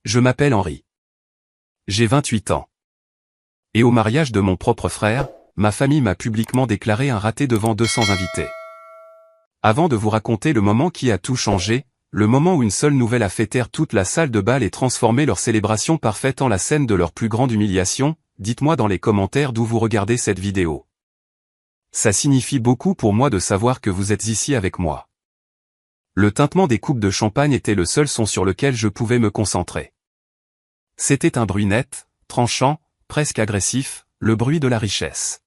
Je m'appelle Henri. J'ai 28 ans. Et au mariage de mon propre frère, ma famille m'a publiquement déclaré un raté devant 200 invités. Avant de vous raconter le moment qui a tout changé, le moment où une seule nouvelle a fait taire toute la salle de bal et transformé leur célébration parfaite en la scène de leur plus grande humiliation, dites-moi dans les commentaires d'où vous regardez cette vidéo. Ça signifie beaucoup pour moi de savoir que vous êtes ici avec moi. Le tintement des coupes de champagne était le seul son sur lequel je pouvais me concentrer. C'était un bruit net, tranchant, presque agressif, le bruit de la richesse.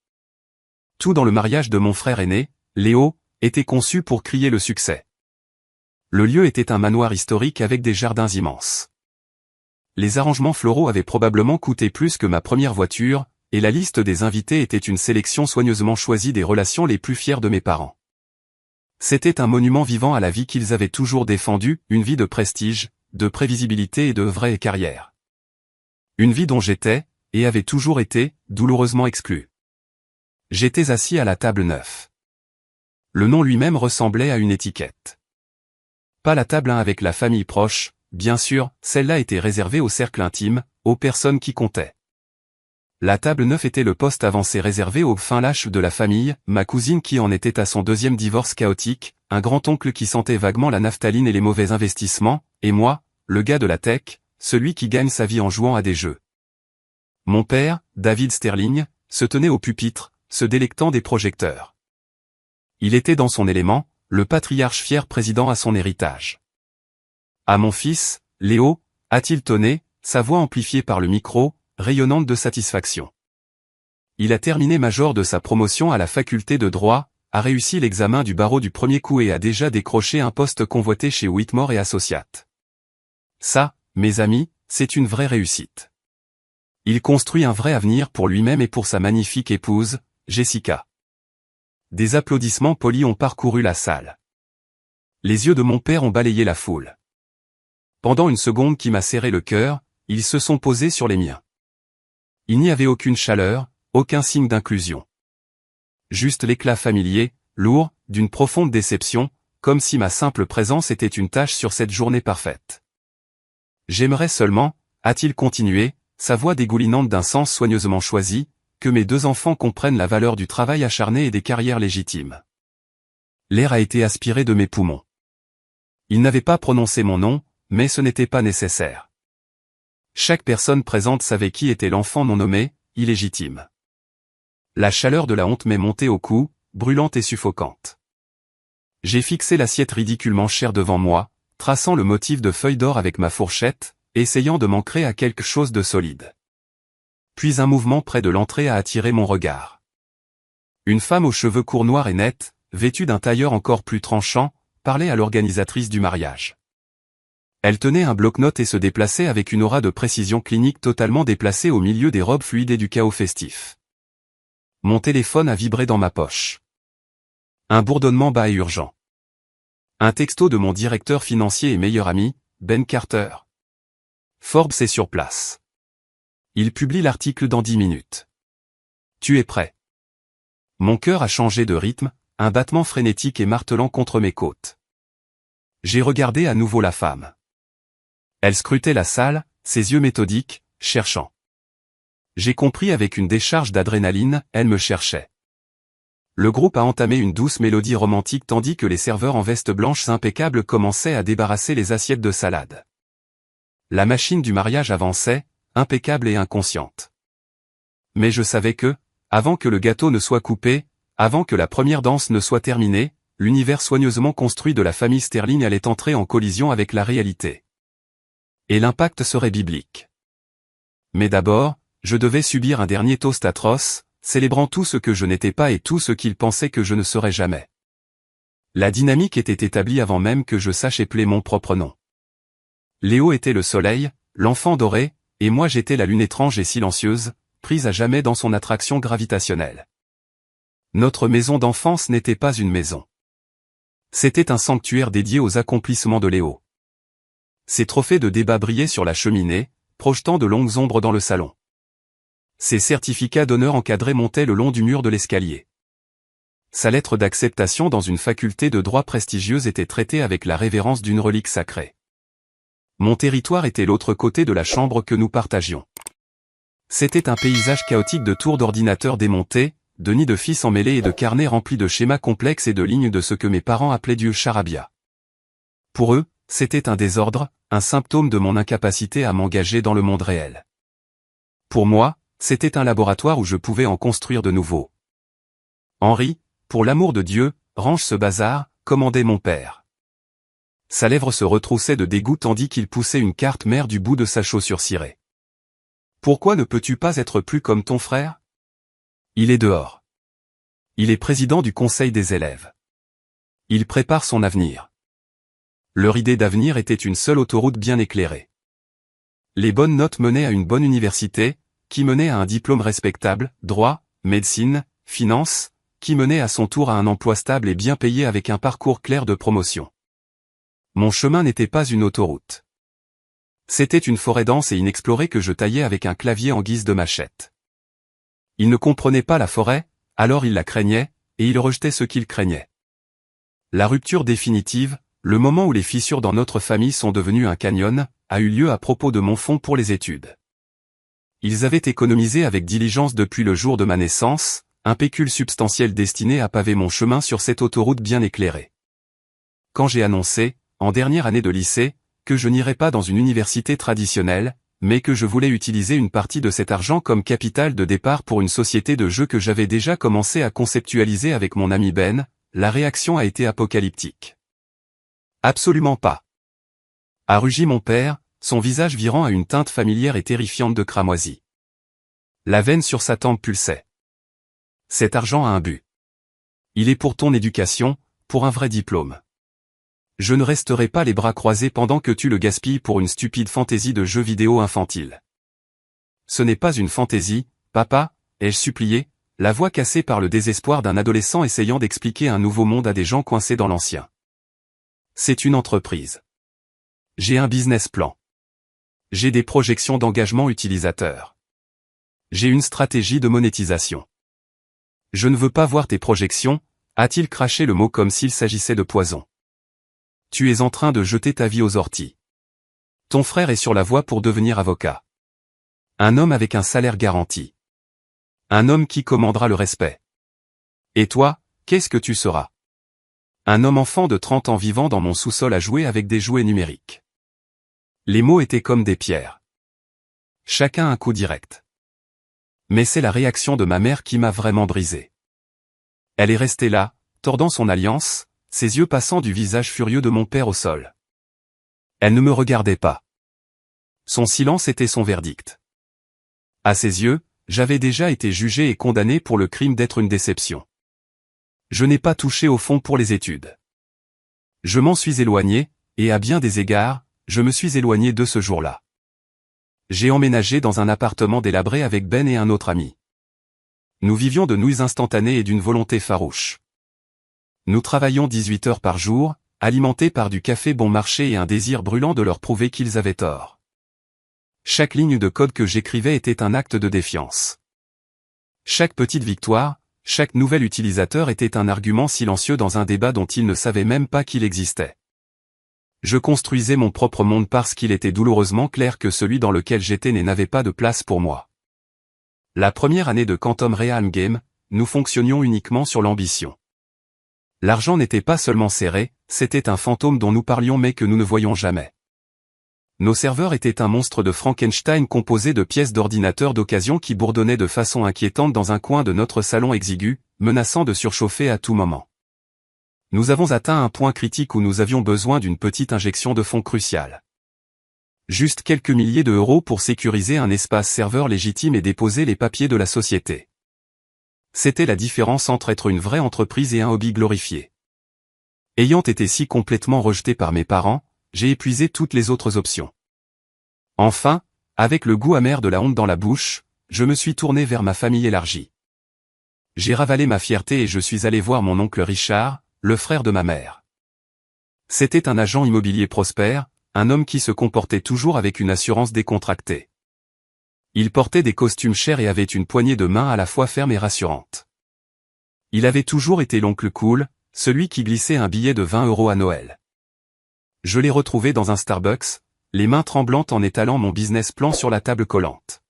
Tout dans le mariage de mon frère aîné, Léo, était conçu pour crier le succès. Le lieu était un manoir historique avec des jardins immenses. Les arrangements floraux avaient probablement coûté plus que ma première voiture, et la liste des invités était une sélection soigneusement choisie des relations les plus fières de mes parents. C'était un monument vivant à la vie qu'ils avaient toujours défendue, une vie de prestige, de prévisibilité et de vraie carrière. Une vie dont j'étais, et avais toujours été, douloureusement exclu. J'étais assis à la table 9. Le nom lui-même ressemblait à une étiquette. Pas la table 1 avec la famille proche, bien sûr, celle-là était réservée au cercle intime, aux personnes qui comptaient. La table 9 était le poste avancé réservé aux fins lâches de la famille, ma cousine qui en était à son deuxième divorce chaotique, un grand-oncle qui sentait vaguement la naphtaline et les mauvais investissements, et moi, le gars de la tech, celui qui gagne sa vie en jouant à des jeux. Mon père, David Sterling, se tenait au pupitre, se délectant des projecteurs. Il était dans son élément, le patriarche fier président à son héritage. À mon fils, Léo, a-t-il tonné, sa voix amplifiée par le micro, rayonnante de satisfaction. Il a terminé major de sa promotion à la faculté de droit, a réussi l'examen du barreau du premier coup et a déjà décroché un poste convoité chez Whitmore et Associates. Ça, mes amis, c'est une vraie réussite. Il construit un vrai avenir pour lui-même et pour sa magnifique épouse, Jessica. Des applaudissements polis ont parcouru la salle. Les yeux de mon père ont balayé la foule. Pendant une seconde qui m'a serré le cœur, ils se sont posés sur les miens. Il n'y avait aucune chaleur, aucun signe d'inclusion. Juste l'éclat familier, lourd, d'une profonde déception, comme si ma simple présence était une tâche sur cette journée parfaite. J'aimerais seulement, a-t-il continué, sa voix dégoulinante d'un sens soigneusement choisi, que mes deux enfants comprennent la valeur du travail acharné et des carrières légitimes. L'air a été aspiré de mes poumons. Il n'avait pas prononcé mon nom, mais ce n'était pas nécessaire. Chaque personne présente savait qui était l'enfant non nommé, illégitime. La chaleur de la honte m'est montée au cou, brûlante et suffocante. J'ai fixé l'assiette ridiculement chère devant moi, traçant le motif de feuilles d'or avec ma fourchette, essayant de m'ancrer à quelque chose de solide. Puis un mouvement près de l'entrée a attiré mon regard. Une femme aux cheveux courts noirs et nets, vêtue d'un tailleur encore plus tranchant, parlait à l'organisatrice du mariage. Elle tenait un bloc-notes et se déplaçait avec une aura de précision clinique totalement déplacée au milieu des robes fluides et du chaos festif. Mon téléphone a vibré dans ma poche. Un bourdonnement bas et urgent. Un texto de mon directeur financier et meilleur ami, Ben Carter. Forbes est sur place. Il publie l'article dans 10 minutes. Tu es prêt? Mon cœur a changé de rythme, un battement frénétique et martelant contre mes côtes. J'ai regardé à nouveau la femme. Elle scrutait la salle, ses yeux méthodiques, cherchant. J'ai compris avec une décharge d'adrénaline, elle me cherchait. Le groupe a entamé une douce mélodie romantique tandis que les serveurs en veste blanche impeccables commençaient à débarrasser les assiettes de salade. La machine du mariage avançait, impeccable et inconsciente. Mais je savais que, avant que le gâteau ne soit coupé, avant que la première danse ne soit terminée, l'univers soigneusement construit de la famille Sterling allait entrer en collision avec la réalité. Et l'impact serait biblique. Mais d'abord, je devais subir un dernier toast atroce, célébrant tout ce que je n'étais pas et tout ce qu'ils pensaient que je ne serais jamais. La dynamique était établie avant même que je sache épeler mon propre nom. Léo était le soleil, l'enfant doré, et moi j'étais la lune étrange et silencieuse, prise à jamais dans son attraction gravitationnelle. Notre maison d'enfance n'était pas une maison. C'était un sanctuaire dédié aux accomplissements de Léo. Ses trophées de débat brillaient sur la cheminée, projetant de longues ombres dans le salon. Ses certificats d'honneur encadrés montaient le long du mur de l'escalier. Sa lettre d'acceptation dans une faculté de droit prestigieuse était traitée avec la révérence d'une relique sacrée. Mon territoire était l'autre côté de la chambre que nous partagions. C'était un paysage chaotique de tours d'ordinateurs démontés, de nids de fils emmêlés et de carnets remplis de schémas complexes et de lignes de ce que mes parents appelaient du charabia. Pour eux, c'était un désordre, un symptôme de mon incapacité à m'engager dans le monde réel. Pour moi, c'était un laboratoire où je pouvais en construire de nouveaux. Henri, pour l'amour de Dieu, range ce bazar, commandait mon père. Sa lèvre se retroussait de dégoût tandis qu'il poussait une carte mère du bout de sa chaussure cirée. Pourquoi ne peux-tu pas être plus comme ton frère? Il est dehors. Il est président du conseil des élèves. Il prépare son avenir. Leur idée d'avenir était une seule autoroute bien éclairée. Les bonnes notes menaient à une bonne université, qui menait à un diplôme respectable, droit, médecine, finance, qui menait à son tour à un emploi stable et bien payé avec un parcours clair de promotion. Mon chemin n'était pas une autoroute. C'était une forêt dense et inexplorée que je taillais avec un clavier en guise de machette. Il ne comprenait pas la forêt, alors il la craignait, et il rejetait ce qu'il craignait. La rupture définitive, le moment où les fissures dans notre famille sont devenues un canyon, a eu lieu à propos de mon fonds pour les études. Ils avaient économisé avec diligence depuis le jour de ma naissance, un pécule substantiel destiné à paver mon chemin sur cette autoroute bien éclairée. Quand j'ai annoncé, en dernière année de lycée, que je n'irais pas dans une université traditionnelle, mais que je voulais utiliser une partie de cet argent comme capital de départ pour une société de jeux que j'avais déjà commencé à conceptualiser avec mon ami Ben, la réaction a été apocalyptique. Absolument pas. A rugi mon père, son visage virant à une teinte familière et terrifiante de cramoisie. La veine sur sa tempe pulsait. Cet argent a un but. Il est pour ton éducation, pour un vrai diplôme. Je ne resterai pas les bras croisés pendant que tu le gaspilles pour une stupide fantaisie de jeux vidéo infantile. Ce n'est pas une fantaisie, papa, ai-je supplié, la voix cassée par le désespoir d'un adolescent essayant d'expliquer un nouveau monde à des gens coincés dans l'ancien. C'est une entreprise. J'ai un business plan. J'ai des projections d'engagement utilisateur. J'ai une stratégie de monétisation. Je ne veux pas voir tes projections, a-t-il craché le mot comme s'il s'agissait de poison. Tu es en train de jeter ta vie aux orties. Ton frère est sur la voie pour devenir avocat. Un homme avec un salaire garanti. Un homme qui commandera le respect. Et toi, qu'est-ce que tu seras? Un homme enfant de 30 ans vivant dans mon sous-sol à jouer avec des jouets numériques. Les mots étaient comme des pierres. Chacun un coup direct. Mais c'est la réaction de ma mère qui m'a vraiment brisé. Elle est restée là, tordant son alliance, ses yeux passant du visage furieux de mon père au sol. Elle ne me regardait pas. Son silence était son verdict. À ses yeux, j'avais déjà été jugé et condamné pour le crime d'être une déception. Je n'ai pas touché au fond pour les études. Je m'en suis éloigné, et à bien des égards, je me suis éloigné de ce jour-là. J'ai emménagé dans un appartement délabré avec Ben et un autre ami. Nous vivions de nouilles instantanées et d'une volonté farouche. Nous travaillions 18 heures par jour, alimentés par du café bon marché et un désir brûlant de leur prouver qu'ils avaient tort. Chaque ligne de code que j'écrivais était un acte de défiance. Chaque petite victoire, chaque nouvel utilisateur était un argument silencieux dans un débat dont ils ne savaient même pas qu'il existait. Je construisais mon propre monde parce qu'il était douloureusement clair que celui dans lequel j'étais né n'avait pas de place pour moi. La première année de Quantum Realm Game, nous fonctionnions uniquement sur l'ambition. L'argent n'était pas seulement serré, c'était un fantôme dont nous parlions mais que nous ne voyions jamais. Nos serveurs étaient un monstre de Frankenstein composé de pièces d'ordinateurs d'occasion qui bourdonnaient de façon inquiétante dans un coin de notre salon exigu, menaçant de surchauffer à tout moment. Nous avons atteint un point critique où nous avions besoin d'une petite injection de fonds cruciale. Juste quelques milliers d'euros pour sécuriser un espace serveur légitime et déposer les papiers de la société. C'était la différence entre être une vraie entreprise et un hobby glorifié. Ayant été si complètement rejeté par mes parents, j'ai épuisé toutes les autres options. Enfin, avec le goût amer de la honte dans la bouche, je me suis tourné vers ma famille élargie. J'ai ravalé ma fierté et je suis allé voir mon oncle Richard, le frère de ma mère. C'était un agent immobilier prospère, un homme qui se comportait toujours avec une assurance décontractée. Il portait des costumes chers et avait une poignée de main à la fois ferme et rassurante. Il avait toujours été l'oncle cool, celui qui glissait un billet de 20 € à Noël. Je l'ai retrouvé dans un Starbucks, les mains tremblantes en étalant mon business plan sur la table collante.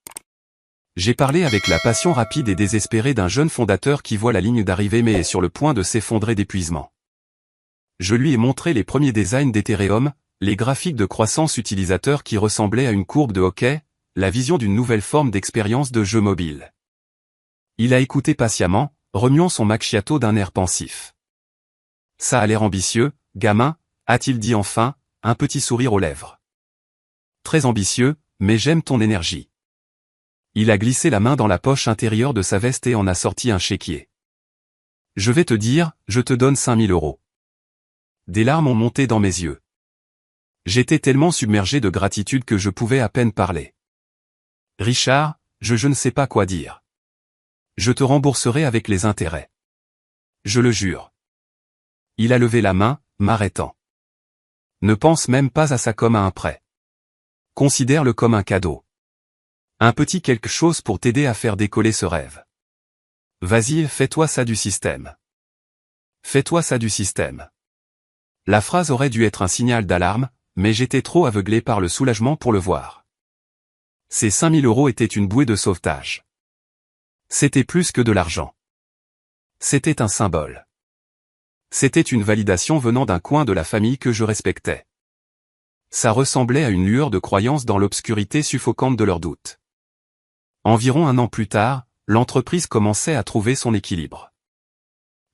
J'ai parlé avec la passion rapide et désespérée d'un jeune fondateur qui voit la ligne d'arrivée mais est sur le point de s'effondrer d'épuisement. Je lui ai montré les premiers designs d'Ethereum, les graphiques de croissance utilisateur qui ressemblaient à une courbe de hockey, la vision d'une nouvelle forme d'expérience de jeu mobile. Il a écouté patiemment, remuant son macchiato d'un air pensif. Ça a l'air ambitieux, gamin, a-t-il dit enfin, un petit sourire aux lèvres. Très ambitieux, mais j'aime ton énergie. Il a glissé la main dans la poche intérieure de sa veste et en a sorti un chéquier. Je vais te dire, je te donne 5000 €. Des larmes ont monté dans mes yeux. J'étais tellement submergé de gratitude que je pouvais à peine parler. Richard, je ne sais pas quoi dire. Je te rembourserai avec les intérêts. Je le jure. Il a levé la main, m'arrêtant. Ne pense même pas à ça comme à un prêt. Considère-le comme un cadeau. Un petit quelque chose pour t'aider à faire décoller ce rêve. Vas-y, fais-toi ça du système. Fais-toi ça du système. La phrase aurait dû être un signal d'alarme, mais j'étais trop aveuglé par le soulagement pour le voir. Ces 5000 € étaient une bouée de sauvetage. C'était plus que de l'argent. C'était un symbole. C'était une validation venant d'un coin de la famille que je respectais. Ça ressemblait à une lueur de croyance dans l'obscurité suffocante de leurs doutes. Environ un an plus tard, l'entreprise commençait à trouver son équilibre.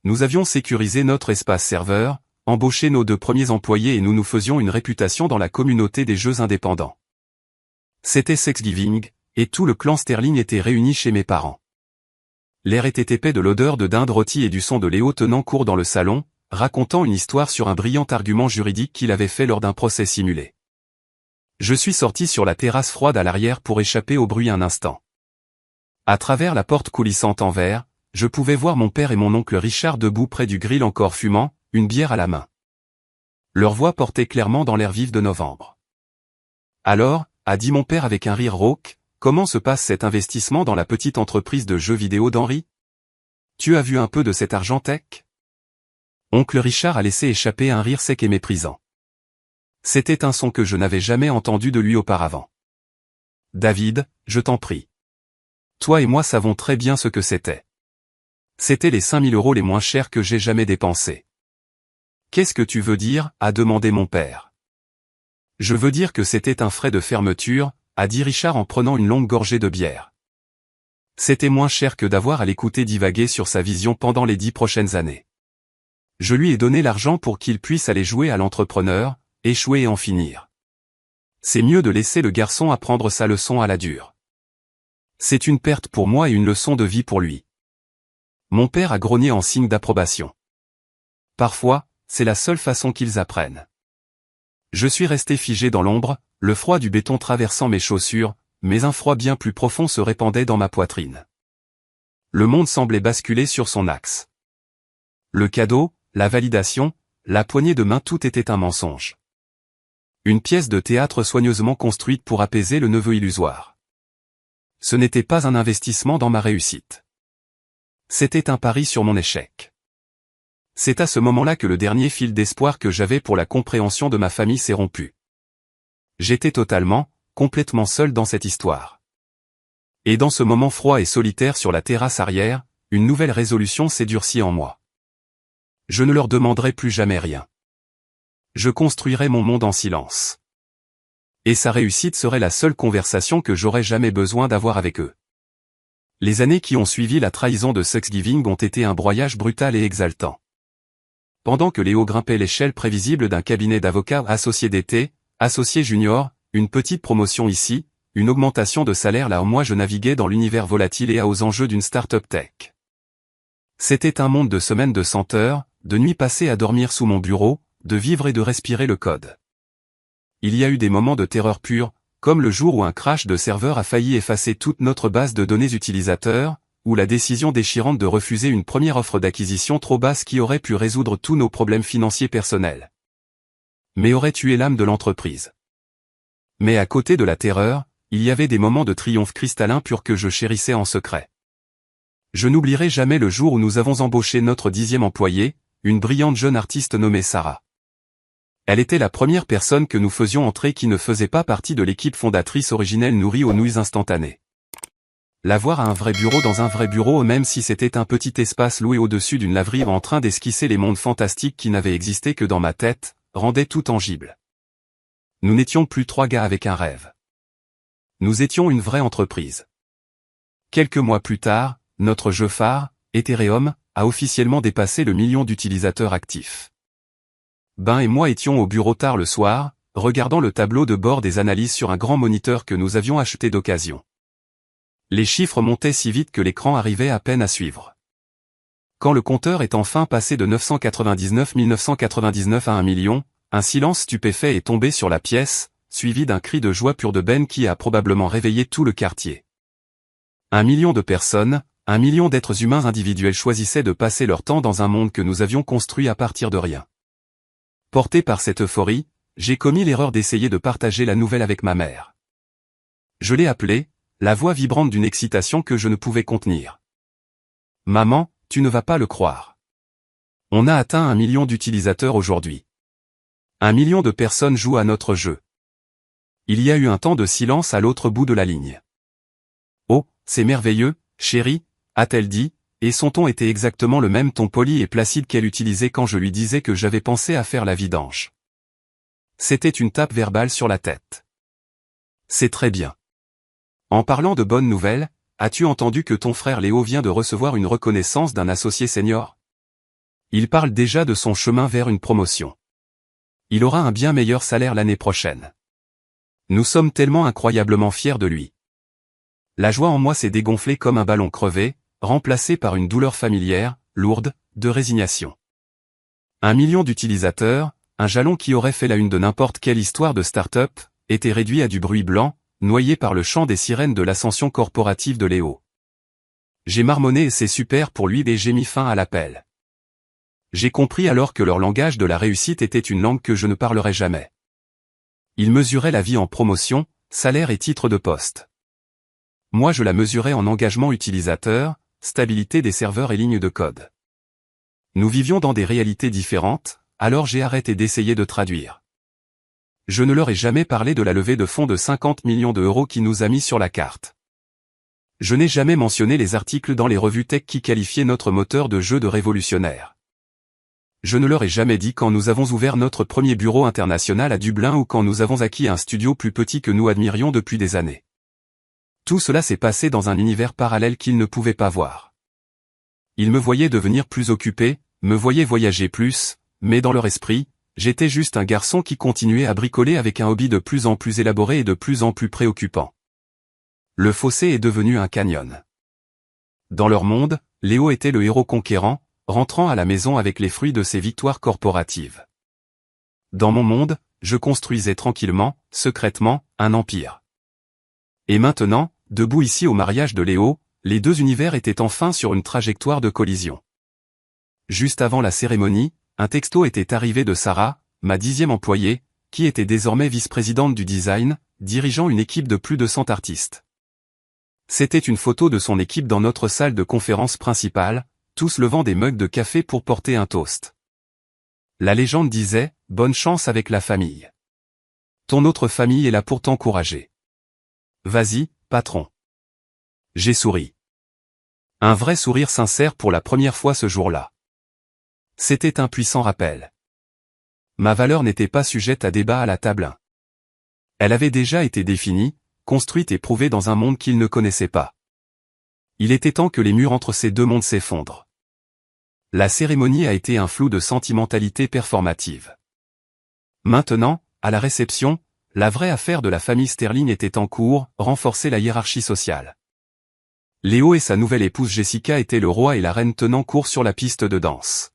Nous avions sécurisé notre espace serveur, embauché nos 2 premiers employés et nous nous faisions une réputation dans la communauté des jeux indépendants. C'était Thanksgiving, et tout le clan Sterling était réuni chez mes parents. L'air était épais de l'odeur de dinde rôtie et du son de Léo tenant cours dans le salon, racontant une histoire sur un brillant argument juridique qu'il avait fait lors d'un procès simulé. Je suis sorti sur la terrasse froide à l'arrière pour échapper au bruit un instant. À travers la porte coulissante en verre, je pouvais voir mon père et mon oncle Richard debout près du grill encore fumant, une bière à la main. Leur voix portait clairement dans l'air vif de novembre. Alors, a dit mon père avec un rire rauque, comment se passe cet investissement dans la petite entreprise de jeux vidéo d'Henri? Tu as vu un peu de cet argent tech? Oncle Richard a laissé échapper un rire sec et méprisant. C'était un son que je n'avais jamais entendu de lui auparavant. David, je t'en prie. Toi et moi savons très bien ce que c'était. C'était les 5000 € les moins chers que j'ai jamais dépensés. Qu'est-ce que tu veux dire? A demandé mon père. Je veux dire que c'était un frais de fermeture, a dit Richard en prenant une longue gorgée de bière. C'était moins cher que d'avoir à l'écouter divaguer sur sa vision pendant les 10 prochaines années. Je lui ai donné l'argent pour qu'il puisse aller jouer à l'entrepreneur, échouer et en finir. C'est mieux de laisser le garçon apprendre sa leçon à la dure. C'est une perte pour moi et une leçon de vie pour lui. Mon père a grogné en signe d'approbation. Parfois, c'est la seule façon qu'ils apprennent. Je suis resté figé dans l'ombre, le froid du béton traversant mes chaussures, mais un froid bien plus profond se répandait dans ma poitrine. Le monde semblait basculer sur son axe. Le cadeau, la validation, la poignée de main, tout était un mensonge. Une pièce de théâtre soigneusement construite pour apaiser le neveu illusoire. Ce n'était pas un investissement dans ma réussite. C'était un pari sur mon échec. C'est à ce moment-là que le dernier fil d'espoir que j'avais pour la compréhension de ma famille s'est rompu. J'étais totalement, complètement seul dans cette histoire. Et dans ce moment froid et solitaire sur la terrasse arrière, une nouvelle résolution s'est durcie en moi. Je ne leur demanderai plus jamais rien. Je construirai mon monde en silence. Et sa réussite serait la seule conversation que j'aurais jamais besoin d'avoir avec eux. Les années qui ont suivi la trahison de Thanksgiving ont été un broyage brutal et exaltant. Pendant que Léo grimpait l'échelle prévisible d'un cabinet d'avocats associé d'été, associé junior, une petite promotion ici, une augmentation de salaire là où moi je naviguais dans l'univers volatile et aux enjeux d'une start-up tech. C'était un monde de semaines de 100 heures, de nuits passées à dormir sous mon bureau, de vivre et de respirer le code. Il y a eu des moments de terreur pure, comme le jour où un crash de serveur a failli effacer toute notre base de données utilisateurs, ou la décision déchirante de refuser une première offre d'acquisition trop basse qui aurait pu résoudre tous nos problèmes financiers personnels. Mais aurait tué l'âme de l'entreprise. Mais à côté de la terreur, il y avait des moments de triomphe cristallin pur que je chérissais en secret. Je n'oublierai jamais le jour où nous avons embauché notre 10e employée, une brillante jeune artiste nommée Sarah. Elle était la première personne que nous faisions entrer qui ne faisait pas partie de l'équipe fondatrice originelle nourrie aux nouilles instantanées. La voir à un vrai bureau dans un vrai bureau, même si c'était un petit espace loué au-dessus d'une laverie en train d'esquisser les mondes fantastiques qui n'avaient existé que dans ma tête, rendait tout tangible. Nous n'étions plus 3 gars avec un rêve. Nous étions une vraie entreprise. Quelques mois plus tard, notre jeu phare, Ethereum, a officiellement dépassé le 1 million d'utilisateurs actifs. Ben et moi étions au bureau tard le soir, regardant le tableau de bord des analyses sur un grand moniteur que nous avions acheté d'occasion. Les chiffres montaient si vite que l'écran arrivait à peine à suivre. Quand le compteur est enfin passé de 999 999 à 1 million, un silence stupéfait est tombé sur la pièce, suivi d'un cri de joie pur de Ben qui a probablement réveillé tout le quartier. 1 million de personnes, 1 million d'êtres humains individuels choisissaient de passer leur temps dans un monde que nous avions construit à partir de rien. Porté par cette euphorie, j'ai commis l'erreur d'essayer de partager la nouvelle avec ma mère. Je l'ai appelée, la voix vibrante d'une excitation que je ne pouvais contenir. Maman, tu ne vas pas le croire. On a atteint 1 million d'utilisateurs aujourd'hui. 1 million de personnes jouent à notre jeu. Il y a eu un temps de silence à l'autre bout de la ligne. Oh, c'est merveilleux, chérie, a-t-elle dit, et son ton était exactement le même ton poli et placide qu'elle utilisait quand je lui disais que j'avais pensé à faire la vidange. C'était une tape verbale sur la tête. C'est très bien. En parlant de bonnes nouvelles, as-tu entendu que ton frère Léo vient de recevoir une reconnaissance d'un associé senior? Il parle déjà de son chemin vers une promotion. Il aura un bien meilleur salaire l'année prochaine. Nous sommes tellement incroyablement fiers de lui. La joie en moi s'est dégonflée comme un ballon crevé, remplacé par une douleur familière, lourde, de résignation. 1 million d'utilisateurs, un jalon qui aurait fait la une de n'importe quelle histoire de start-up, était réduit à du bruit blanc, noyé par le chant des sirènes de l'ascension corporative de Léo. J'ai marmonné et c'est super pour lui et j'ai mis fin à l'appel. J'ai compris alors que leur langage de la réussite était une langue que je ne parlerais jamais. Ils mesuraient la vie en promotion, salaire et titre de poste. Moi je la mesurais en engagement utilisateur, stabilité des serveurs et lignes de code. Nous vivions dans des réalités différentes, alors j'ai arrêté d'essayer de traduire. Je ne leur ai jamais parlé de la levée de fonds de 50 millions d'euros qui nous a mis sur la carte. Je n'ai jamais mentionné les articles dans les revues tech qui qualifiaient notre moteur de jeu de révolutionnaire. Je ne leur ai jamais dit quand nous avons ouvert notre premier bureau international à Dublin ou quand nous avons acquis un studio plus petit que nous admirions depuis des années. Tout cela s'est passé dans un univers parallèle qu'ils ne pouvaient pas voir. Ils me voyaient devenir plus occupé, me voyaient voyager plus, mais dans leur esprit, j'étais juste un garçon qui continuait à bricoler avec un hobby de plus en plus élaboré et de plus en plus préoccupant. Le fossé est devenu un canyon. Dans leur monde, Léo était le héros conquérant, rentrant à la maison avec les fruits de ses victoires corporatives. Dans mon monde, je construisais tranquillement, secrètement, un empire. Et maintenant, debout ici au mariage de Léo, les deux univers étaient enfin sur une trajectoire de collision. Juste avant la cérémonie, un texto était arrivé de Sarah, ma 10e employée, qui était désormais vice-présidente du design, dirigeant une équipe de plus de 100 artistes. C'était une photo de son équipe dans notre salle de conférence principale, tous levant des mugs de café pour porter un toast. La légende disait, « Bonne chance avec la famille. Ton autre famille est là pour t'encourager. Vas-y, patron. » J'ai souri. Un vrai sourire sincère pour la première fois ce jour-là. C'était un puissant rappel. Ma valeur n'était pas sujette à débat à la table 1. Elle avait déjà été définie, construite et prouvée dans un monde qu'ils ne connaissaient pas. Il était temps que les murs entre ces deux mondes s'effondrent. La cérémonie a été un flou de sentimentalité performative. Maintenant, à la réception, la vraie affaire de la famille Sterling était en cours, renforcer la hiérarchie sociale. Léo et sa nouvelle épouse Jessica étaient le roi et la reine tenant court sur la piste de danse.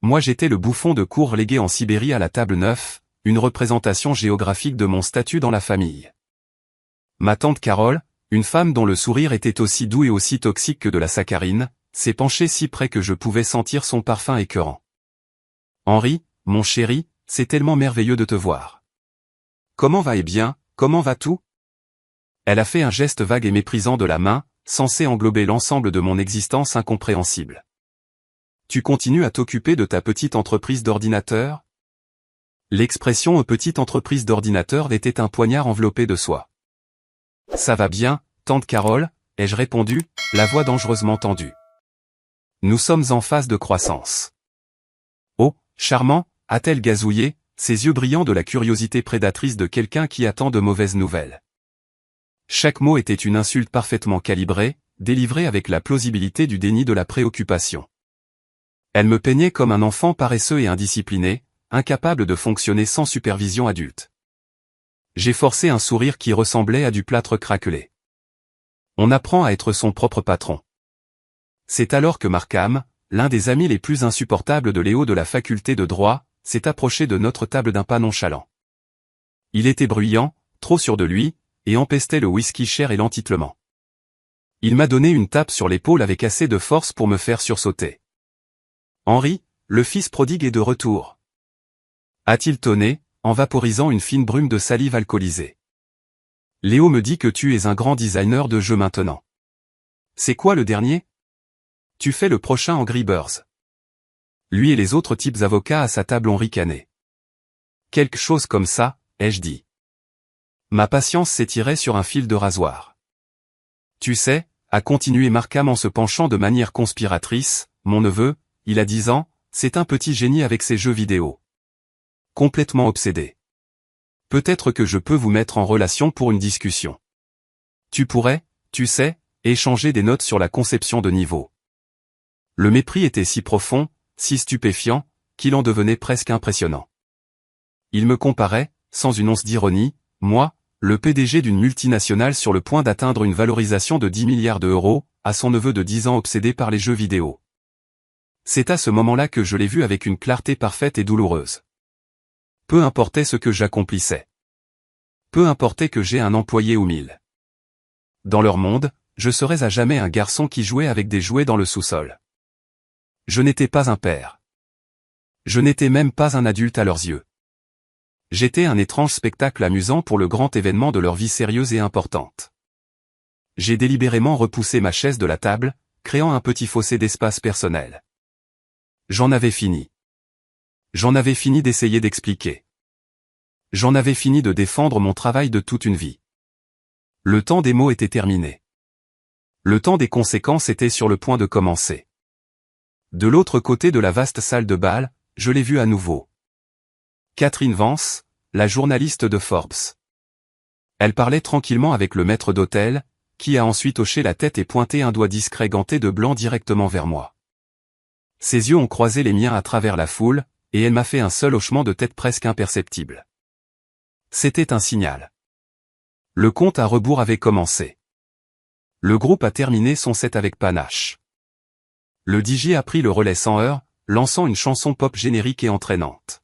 Moi j'étais le bouffon de cour légué en Sibérie à la table 9, une représentation géographique de mon statut dans la famille. Ma tante Carole, une femme dont le sourire était aussi doux et aussi toxique que de la saccharine, s'est penchée si près que je pouvais sentir son parfum écœurant. Henri, mon chéri, c'est tellement merveilleux de te voir. Comment va et bien, comment va tout? Elle a fait un geste vague et méprisant de la main, censé englober l'ensemble de mon existence incompréhensible. Tu continues à t'occuper de ta petite entreprise d'ordinateur? L'expression « petite entreprise d'ordinateur » était un poignard enveloppé de soie. « Ça va bien, tante Carole ?» ai-je répondu, la voix dangereusement tendue. « Nous sommes en phase de croissance. »« Oh, charmant !» a-t-elle gazouillé, ses yeux brillants de la curiosité prédatrice de quelqu'un qui attend de mauvaises nouvelles. Chaque mot était une insulte parfaitement calibrée, délivrée avec la plausibilité du déni de la préoccupation. Elle me peignait comme un enfant paresseux et indiscipliné, incapable de fonctionner sans supervision adulte. J'ai forcé un sourire qui ressemblait à du plâtre craquelé. On apprend à être son propre patron. C'est alors que Markham, l'un des amis les plus insupportables de Léo de la faculté de droit, s'est approché de notre table d'un pas nonchalant. Il était bruyant, trop sûr de lui, et empestait le whisky cher et l'entitlement. Il m'a donné une tape sur l'épaule avec assez de force pour me faire sursauter. « Henri, le fils prodigue est de retour. » a-t-il tonné, en vaporisant une fine brume de salive alcoolisée. « Léo me dit que tu es un grand designer de jeux maintenant. C'est quoi le dernier? Tu fais le prochain Angry Birds. » Lui et les autres types avocats à sa table ont ricané. « Quelque chose comme ça, ai-je dit. » Ma patience s'étirait sur un fil de rasoir. « Tu sais, » a continué Markham en se penchant de manière conspiratrice, « mon neveu, il a 10 ans, c'est un petit génie avec ses jeux vidéo. Complètement obsédé. Peut-être que je peux vous mettre en relation pour une discussion. Tu pourrais, tu sais, échanger des notes sur la conception de niveau. » Le mépris était si profond, si stupéfiant, qu'il en devenait presque impressionnant. Il me comparait, sans une once d'ironie, moi, le PDG d'une multinationale sur le point d'atteindre une valorisation de 10 milliards d'euros, à son neveu de 10 ans obsédé par les jeux vidéo. C'est à ce moment-là que je l'ai vu avec une clarté parfaite et douloureuse. Peu importait ce que j'accomplissais. Peu importait que j'aie un employé ou 1000. Dans leur monde, je serais à jamais un garçon qui jouait avec des jouets dans le sous-sol. Je n'étais pas un père. Je n'étais même pas un adulte à leurs yeux. J'étais un étrange spectacle amusant pour le grand événement de leur vie sérieuse et importante. J'ai délibérément repoussé ma chaise de la table, créant un petit fossé d'espace personnel. J'en avais fini. J'en avais fini d'essayer d'expliquer. J'en avais fini de défendre mon travail de toute une vie. Le temps des mots était terminé. Le temps des conséquences était sur le point de commencer. De l'autre côté de la vaste salle de bal, je l'ai vue à nouveau. Catherine Vance, la journaliste de Forbes. Elle parlait tranquillement avec le maître d'hôtel, qui a ensuite hoché la tête et pointé un doigt discret ganté de blanc directement vers moi. Ses yeux ont croisé les miens à travers la foule, et elle m'a fait un seul hochement de tête presque imperceptible. C'était un signal. Le compte à rebours avait commencé. Le groupe a terminé son set avec panache. Le DJ a pris le relais sans heurts, lançant une chanson pop générique et entraînante.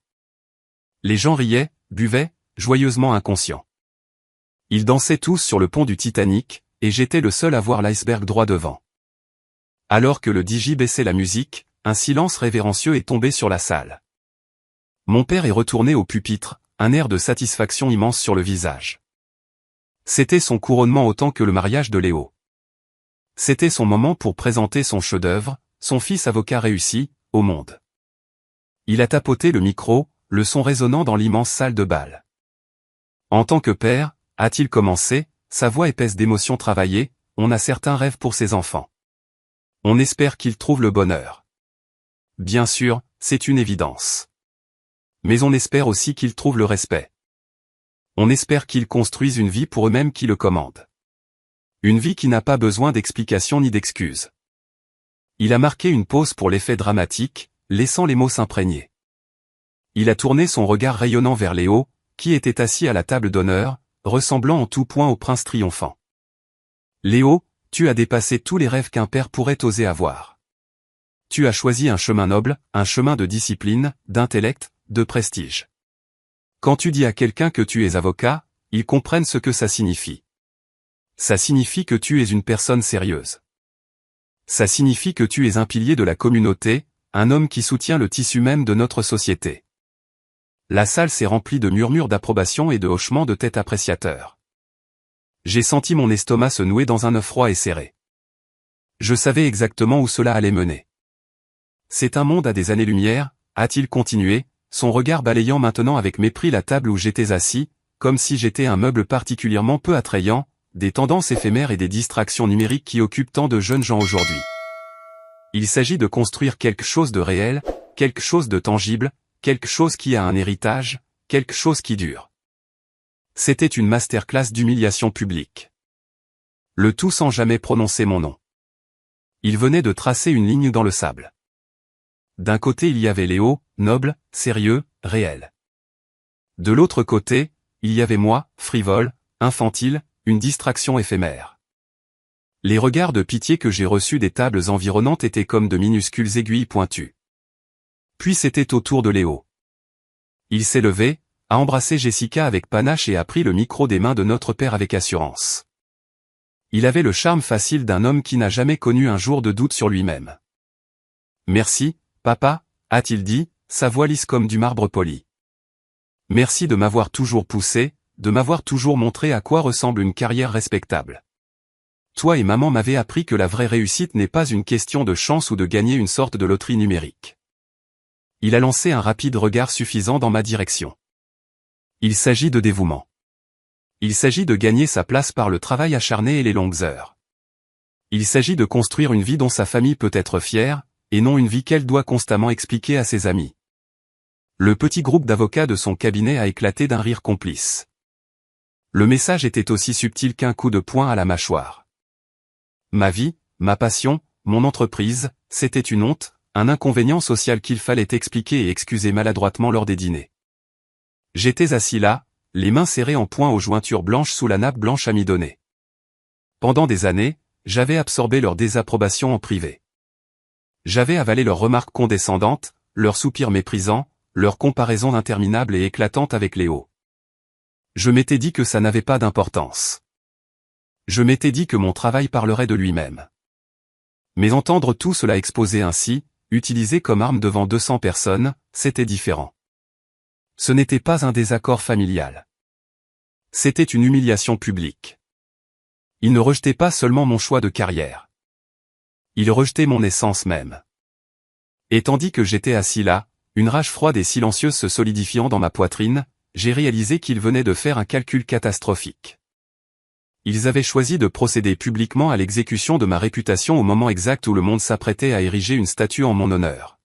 Les gens riaient, buvaient, joyeusement inconscients. Ils dansaient tous sur le pont du Titanic, et j'étais le seul à voir l'iceberg droit devant. Alors que le DJ baissait la musique, un silence révérencieux est tombé sur la salle. Mon père est retourné au pupitre, un air de satisfaction immense sur le visage. C'était son couronnement autant que le mariage de Léo. C'était son moment pour présenter son chef-d'œuvre, son fils avocat réussi, au monde. Il a tapoté le micro, le son résonnant dans l'immense salle de bal. En tant que père, a-t-il commencé, sa voix épaisse d'émotion travaillée, on a certains rêves pour ses enfants. On espère qu'ils trouvent le bonheur. Bien sûr, c'est une évidence. Mais on espère aussi qu'ils trouvent le respect. On espère qu'ils construisent une vie pour eux-mêmes qui le commandent. Une vie qui n'a pas besoin d'explications ni d'excuses. Il a marqué une pause pour l'effet dramatique, laissant les mots s'imprégner. Il a tourné son regard rayonnant vers Léo, qui était assis à la table d'honneur, ressemblant en tout point au prince triomphant. Léo, tu as dépassé tous les rêves qu'un père pourrait oser avoir. Tu as choisi un chemin noble, un chemin de discipline, d'intellect, de prestige. Quand tu dis à quelqu'un que tu es avocat, ils comprennent ce que ça signifie. Ça signifie que tu es une personne sérieuse. Ça signifie que tu es un pilier de la communauté, un homme qui soutient le tissu même de notre société. La salle s'est remplie de murmures d'approbation et de hochements de tête appréciateurs. J'ai senti mon estomac se nouer dans un œuf froid et serré. Je savais exactement où cela allait mener. C'est un monde à des années-lumière, a-t-il continué, son regard balayant maintenant avec mépris la table où j'étais assis, comme si j'étais un meuble particulièrement peu attrayant, des tendances éphémères et des distractions numériques qui occupent tant de jeunes gens aujourd'hui. Il s'agit de construire quelque chose de réel, quelque chose de tangible, quelque chose qui a un héritage, quelque chose qui dure. C'était une masterclass d'humiliation publique. Le tout sans jamais prononcer mon nom. Il venait de tracer une ligne dans le sable. D'un côté il y avait Léo, noble, sérieux, réel. De l'autre côté, il y avait moi, frivole, infantile, une distraction éphémère. Les regards de pitié que j'ai reçus des tables environnantes étaient comme de minuscules aiguilles pointues. Puis c'était au tour de Léo. Il s'est levé, a embrassé Jessica avec panache et a pris le micro des mains de notre père avec assurance. Il avait le charme facile d'un homme qui n'a jamais connu un jour de doute sur lui-même. « Merci, papa », a-t-il dit, sa voix lisse comme du marbre poli. « Merci de m'avoir toujours poussé, de m'avoir toujours montré à quoi ressemble une carrière respectable. Toi et maman m'avaient appris que la vraie réussite n'est pas une question de chance ou de gagner une sorte de loterie numérique. » Il a lancé un rapide regard suffisant dans ma direction. Il s'agit de dévouement. Il s'agit de gagner sa place par le travail acharné et les longues heures. Il s'agit de construire une vie dont sa famille peut être fière, et non une vie qu'elle doit constamment expliquer à ses amis. Le petit groupe d'avocats de son cabinet a éclaté d'un rire complice. Le message était aussi subtil qu'un coup de poing à la mâchoire. Ma vie, ma passion, mon entreprise, c'était une honte, un inconvénient social qu'il fallait expliquer et excuser maladroitement lors des dîners. J'étais assis là, les mains serrées en poing aux jointures blanches sous la nappe blanche amidonnée. Pendant des années, j'avais absorbé leur désapprobation en privé. J'avais avalé leurs remarques condescendantes, leurs soupirs méprisants, leurs comparaisons interminables et éclatantes avec Léo. Je m'étais dit que ça n'avait pas d'importance. Je m'étais dit que mon travail parlerait de lui-même. Mais entendre tout cela exposé ainsi, utilisé comme arme devant 200 personnes, c'était différent. Ce n'était pas un désaccord familial. C'était une humiliation publique. Il ne rejetait pas seulement mon choix de carrière. Il rejetait mon essence même. Et tandis que j'étais assis là, une rage froide et silencieuse se solidifiant dans ma poitrine, j'ai réalisé qu'ils venaient de faire un calcul catastrophique. Ils avaient choisi de procéder publiquement à l'exécution de ma réputation au moment exact où le monde s'apprêtait à ériger une statue en mon honneur.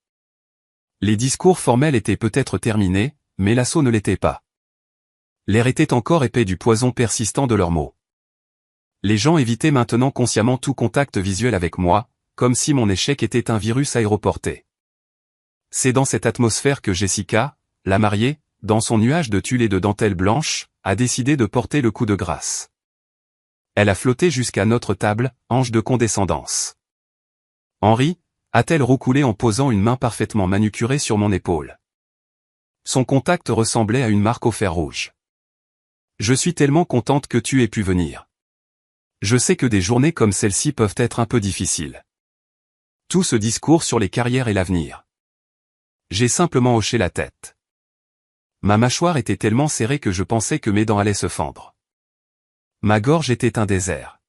Les discours formels étaient peut-être terminés, mais l'assaut ne l'était pas. L'air était encore épais du poison persistant de leurs mots. Les gens évitaient maintenant consciemment tout contact visuel avec moi, comme si mon échec était un virus aéroporté. C'est dans cette atmosphère que Jessica, la mariée, dans son nuage de tulle et de dentelle blanche, a décidé de porter le coup de grâce. Elle a flotté jusqu'à notre table, ange de condescendance. Henri, a-t-elle roucoulé en posant une main parfaitement manucurée sur mon épaule. Son contact ressemblait à une marque au fer rouge. Je suis tellement contente que tu aies pu venir. Je sais que des journées comme celle-ci peuvent être un peu difficiles. Tout ce discours sur les carrières et l'avenir. J'ai simplement hoché la tête. Ma mâchoire était tellement serrée que je pensais que mes dents allaient se fendre. Ma gorge était un désert.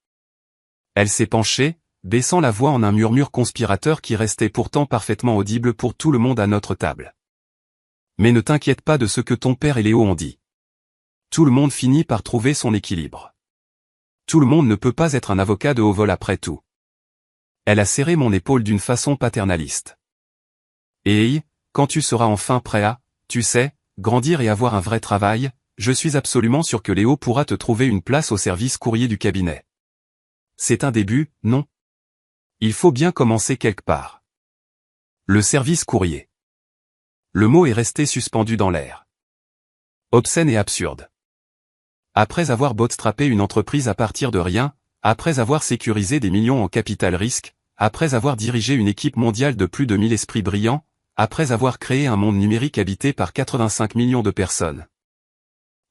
Elle s'est penchée, baissant la voix en un murmure conspirateur qui restait pourtant parfaitement audible pour tout le monde à notre table. Mais ne t'inquiète pas de ce que ton père et Léo ont dit. Tout le monde finit par trouver son équilibre. Tout le monde ne peut pas être un avocat de haut vol après tout. Elle a serré mon épaule d'une façon paternaliste. Et quand tu seras enfin prêt à, tu sais, grandir et avoir un vrai travail, je suis absolument sûr que Léo pourra te trouver une place au service courrier du cabinet. C'est un début, non? Il faut bien commencer quelque part. Le service courrier. Le mot est resté suspendu dans l'air. Obscène et absurde. Après avoir bootstrappé une entreprise à partir de rien, après avoir sécurisé des millions en capital risque, après avoir dirigé une équipe mondiale de plus de 1000 esprits brillants, après avoir créé un monde numérique habité par 85 millions de personnes.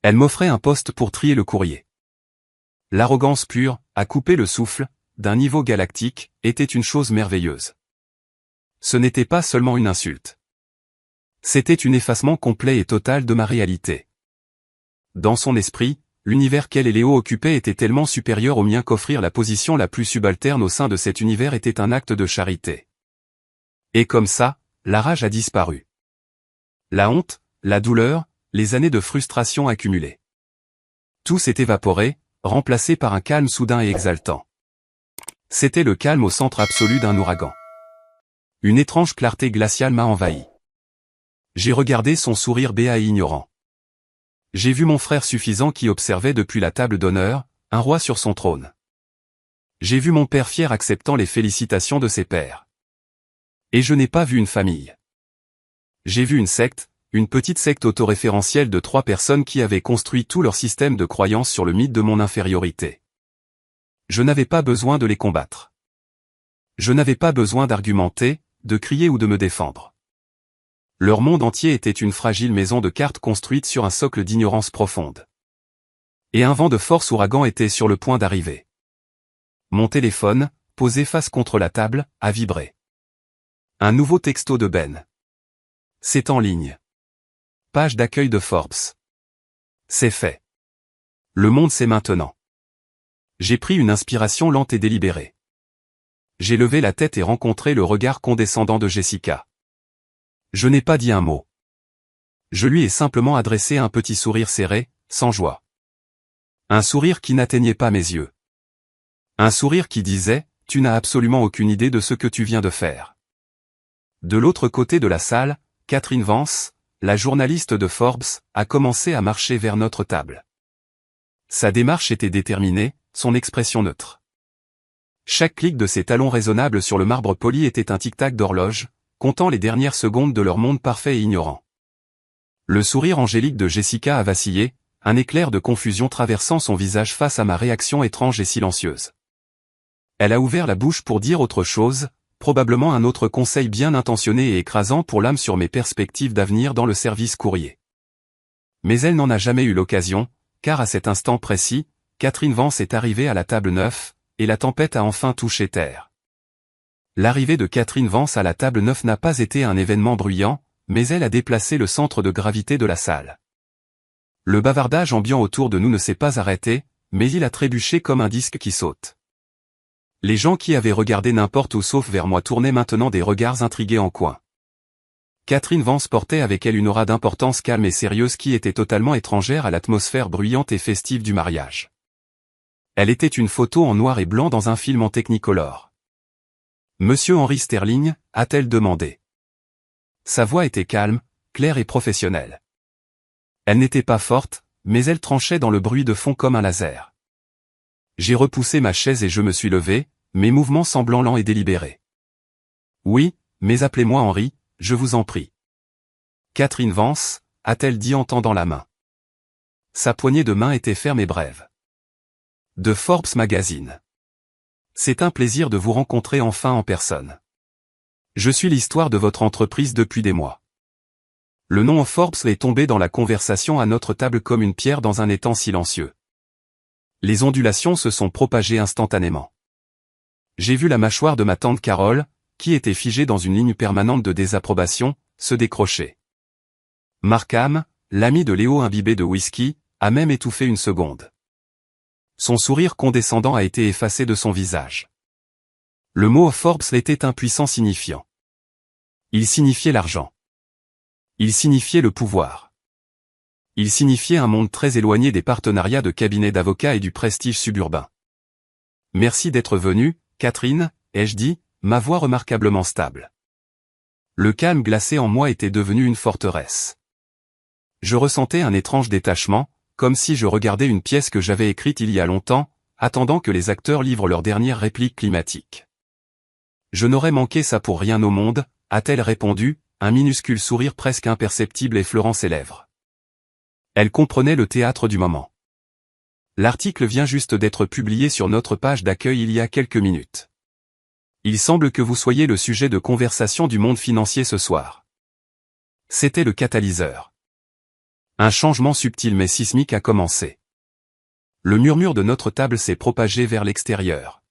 Elle m'offrait un poste pour trier le courrier. L'arrogance pure, à couper le souffle, d'un niveau galactique, était une chose merveilleuse. Ce n'était pas seulement une insulte. C'était un effacement complet et total de ma réalité. Dans son esprit, l'univers qu'elle et Léo occupaient était tellement supérieur au mien qu'offrir la position la plus subalterne au sein de cet univers était un acte de charité. Et comme ça, la rage a disparu. La honte, la douleur, les années de frustration accumulées. Tout s'est évaporé, remplacé par un calme soudain et exaltant. C'était le calme au centre absolu d'un ouragan. Une étrange clarté glaciale m'a envahi. J'ai regardé son sourire béat et ignorant. J'ai vu mon frère suffisant qui observait depuis la table d'honneur, un roi sur son trône. J'ai vu mon père fier acceptant les félicitations de ses pairs. Et je n'ai pas vu une famille. J'ai vu une secte, une petite secte autoréférentielle de 3 personnes qui avaient construit tout leur système de croyance sur le mythe de mon infériorité. Je n'avais pas besoin de les combattre. Je n'avais pas besoin d'argumenter, de crier ou de me défendre. Leur monde entier était une fragile maison de cartes construite sur un socle d'ignorance profonde. Et un vent de force ouragan était sur le point d'arriver. Mon téléphone, posé face contre la table, a vibré. Un nouveau texto de Ben. C'est en ligne. Page d'accueil de Forbes. C'est fait. Le monde sait maintenant. J'ai pris une inspiration lente et délibérée. J'ai levé la tête et rencontré le regard condescendant de Jessica. Je n'ai pas dit un mot. Je lui ai simplement adressé un petit sourire serré, sans joie. Un sourire qui n'atteignait pas mes yeux. Un sourire qui disait, « Tu n'as absolument aucune idée de ce que tu viens de faire. » De l'autre côté de la salle, Catherine Vance, la journaliste de Forbes, a commencé à marcher vers notre table. Sa démarche était déterminée, son expression neutre. Chaque clic de ses talons raisonnables sur le marbre poli était un tic-tac d'horloge, comptant les dernières secondes de leur monde parfait et ignorant. Le sourire angélique de Jessica a vacillé, un éclair de confusion traversant son visage face à ma réaction étrange et silencieuse. Elle a ouvert la bouche pour dire autre chose, probablement un autre conseil bien intentionné et écrasant pour l'âme sur mes perspectives d'avenir dans le service courrier. Mais elle n'en a jamais eu l'occasion, car à cet instant précis, Catherine Vance est arrivée à la table 9, et la tempête a enfin touché terre. L'arrivée de Catherine Vance à la table 9 n'a pas été un événement bruyant, mais elle a déplacé le centre de gravité de la salle. Le bavardage ambiant autour de nous ne s'est pas arrêté, mais il a trébuché comme un disque qui saute. Les gens qui avaient regardé n'importe où sauf vers moi tournaient maintenant des regards intrigués en coin. Catherine Vance portait avec elle une aura d'importance calme et sérieuse qui était totalement étrangère à l'atmosphère bruyante et festive du mariage. Elle était une photo en noir et blanc dans un film en technicolor. Monsieur Henry Sterling, a-t-elle demandé. Sa voix était calme, claire et professionnelle. Elle n'était pas forte, mais elle tranchait dans le bruit de fond comme un laser. J'ai repoussé ma chaise et je me suis levé, mes mouvements semblant lents et délibérés. Oui, mais appelez-moi Henry, je vous en prie. Catherine Vance, a-t-elle dit en tendant la main. Sa poignée de main était ferme et brève. De Forbes Magazine. C'est un plaisir de vous rencontrer enfin en personne. Je suis l'histoire de votre entreprise depuis des mois. Le nom Forbes est tombé dans la conversation à notre table comme une pierre dans un étang silencieux. Les ondulations se sont propagées instantanément. J'ai vu la mâchoire de ma tante Carole, qui était figée dans une ligne permanente de désapprobation, se décrocher. Markham, l'ami de Léo imbibé de whisky, a même étouffé une seconde. Son sourire condescendant a été effacé de son visage. Le mot Forbes était un puissant signifiant. Il signifiait l'argent. Il signifiait le pouvoir. Il signifiait un monde très éloigné des partenariats de cabinets d'avocats et du prestige suburbain. Merci d'être venue, Catherine, ai-je dit, ma voix remarquablement stable. Le calme glacé en moi était devenu une forteresse. Je ressentais un étrange détachement, comme si je regardais une pièce que j'avais écrite il y a longtemps, attendant que les acteurs livrent leur dernière réplique climatique. Je n'aurais manqué ça pour rien au monde, a-t-elle répondu, un minuscule sourire presque imperceptible effleurant ses lèvres. Elle comprenait le théâtre du moment. L'article vient juste d'être publié sur notre page d'accueil il y a quelques minutes. Il semble que vous soyez le sujet de conversation du monde financier ce soir. C'était le catalyseur. Un changement subtil mais sismique a commencé. Le murmure de notre table s'est propagé vers l'extérieur.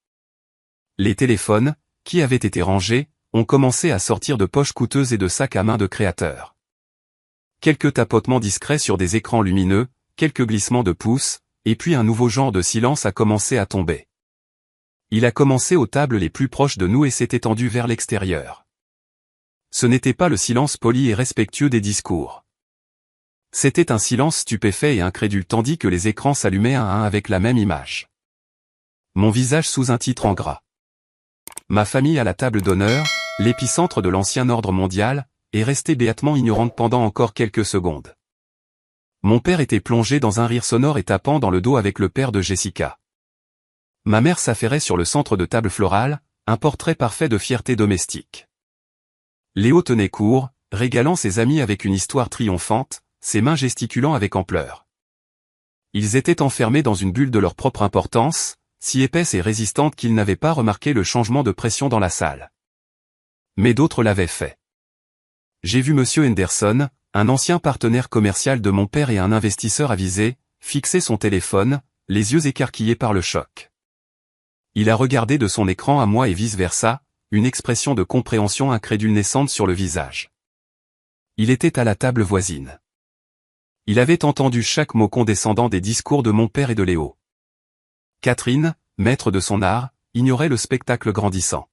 Les téléphones, qui avaient été rangés, ont commencé à sortir de poches coûteuses et de sacs à main de créateurs. Quelques tapotements discrets sur des écrans lumineux, quelques glissements de pouces, et puis un nouveau genre de silence a commencé à tomber. Il a commencé aux tables les plus proches de nous et s'est étendu vers l'extérieur. Ce n'était pas le silence poli et respectueux des discours. C'était un silence stupéfait et incrédule tandis que les écrans s'allumaient un à un avec la même image. Mon visage sous un titre en gras. Ma famille à la table d'honneur, l'épicentre de l'ancien ordre mondial, est restée béatement ignorante pendant encore quelques secondes. Mon père était plongé dans un rire sonore et tapant dans le dos avec le père de Jessica. Ma mère s'affairait sur le centre de table florale, un portrait parfait de fierté domestique. Léo tenait court, régalant ses amis avec une histoire triomphante, ses mains gesticulant avec ampleur. Ils étaient enfermés dans une bulle de leur propre importance, si épaisse et résistante qu'ils n'avaient pas remarqué le changement de pression dans la salle. Mais d'autres l'avaient fait. J'ai vu Monsieur Henderson, un ancien partenaire commercial de mon père et un investisseur avisé, fixer son téléphone, les yeux écarquillés par le choc. Il a regardé de son écran à moi et vice-versa, une expression de compréhension incrédule naissante sur le visage. Il était à la table voisine. Il avait entendu chaque mot condescendant des discours de mon père et de Léo. Catherine, maître de son art, ignorait le spectacle grandissant.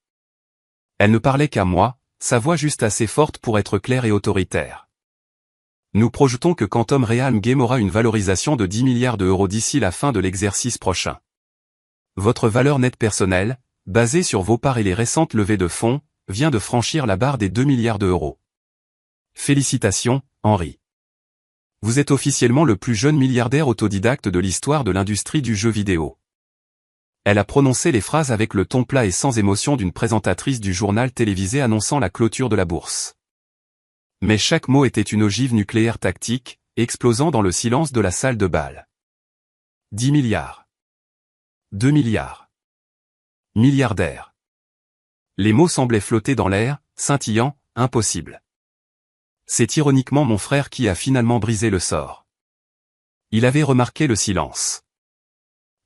Elle ne parlait qu'à moi, sa voix juste assez forte pour être claire et autoritaire. Nous projetons que Quantum Realm Game aura une valorisation de 10 milliards d'euros d'ici la fin de l'exercice prochain. Votre valeur nette personnelle, basée sur vos parts et les récentes levées de fonds, vient de franchir la barre des 2 milliards d'euros. Félicitations, Henry. Vous êtes officiellement le plus jeune milliardaire autodidacte de l'histoire de l'industrie du jeu vidéo. Elle a prononcé les phrases avec le ton plat et sans émotion d'une présentatrice du journal télévisé annonçant la clôture de la bourse. Mais chaque mot était une ogive nucléaire tactique, explosant dans le silence de la salle de bal. 10 milliards. 2 milliards. Milliardaire. Les mots semblaient flotter dans l'air, scintillant, impossible. C'est ironiquement mon frère qui a finalement brisé le sort. Il avait remarqué le silence.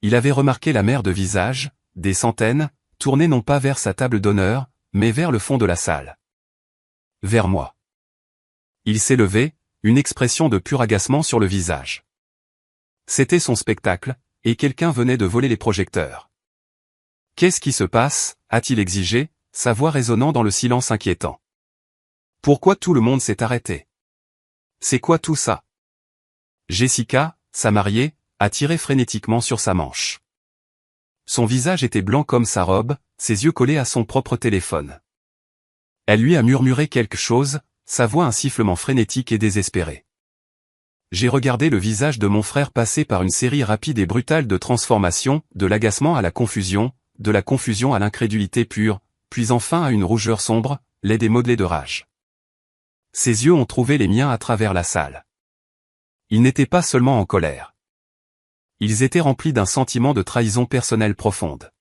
Il avait remarqué la mer de visages, des centaines, tournés non pas vers sa table d'honneur, mais vers le fond de la salle. Vers moi. Il s'est levé, une expression de pur agacement sur le visage. C'était son spectacle, et quelqu'un venait de voler les projecteurs. « Qu'est-ce qui se passe » a-t-il exigé, sa voix résonnant dans le silence inquiétant. « Pourquoi tout le monde s'est arrêté ? C'est quoi tout ça ?» Jessica, sa mariée, a tiré frénétiquement sur sa manche. Son visage était blanc comme sa robe, ses yeux collés à son propre téléphone. Elle lui a murmuré quelque chose, sa voix un sifflement frénétique et désespéré. J'ai regardé le visage de mon frère passer par une série rapide et brutale de transformations, de l'agacement à la confusion, de la confusion à l'incrédulité pure, puis enfin à une rougeur sombre, laide et modelée de rage. Ses yeux ont trouvé les miens à travers la salle. Ils n'étaient pas seulement en colère. Ils étaient remplis d'un sentiment de trahison personnelle profonde.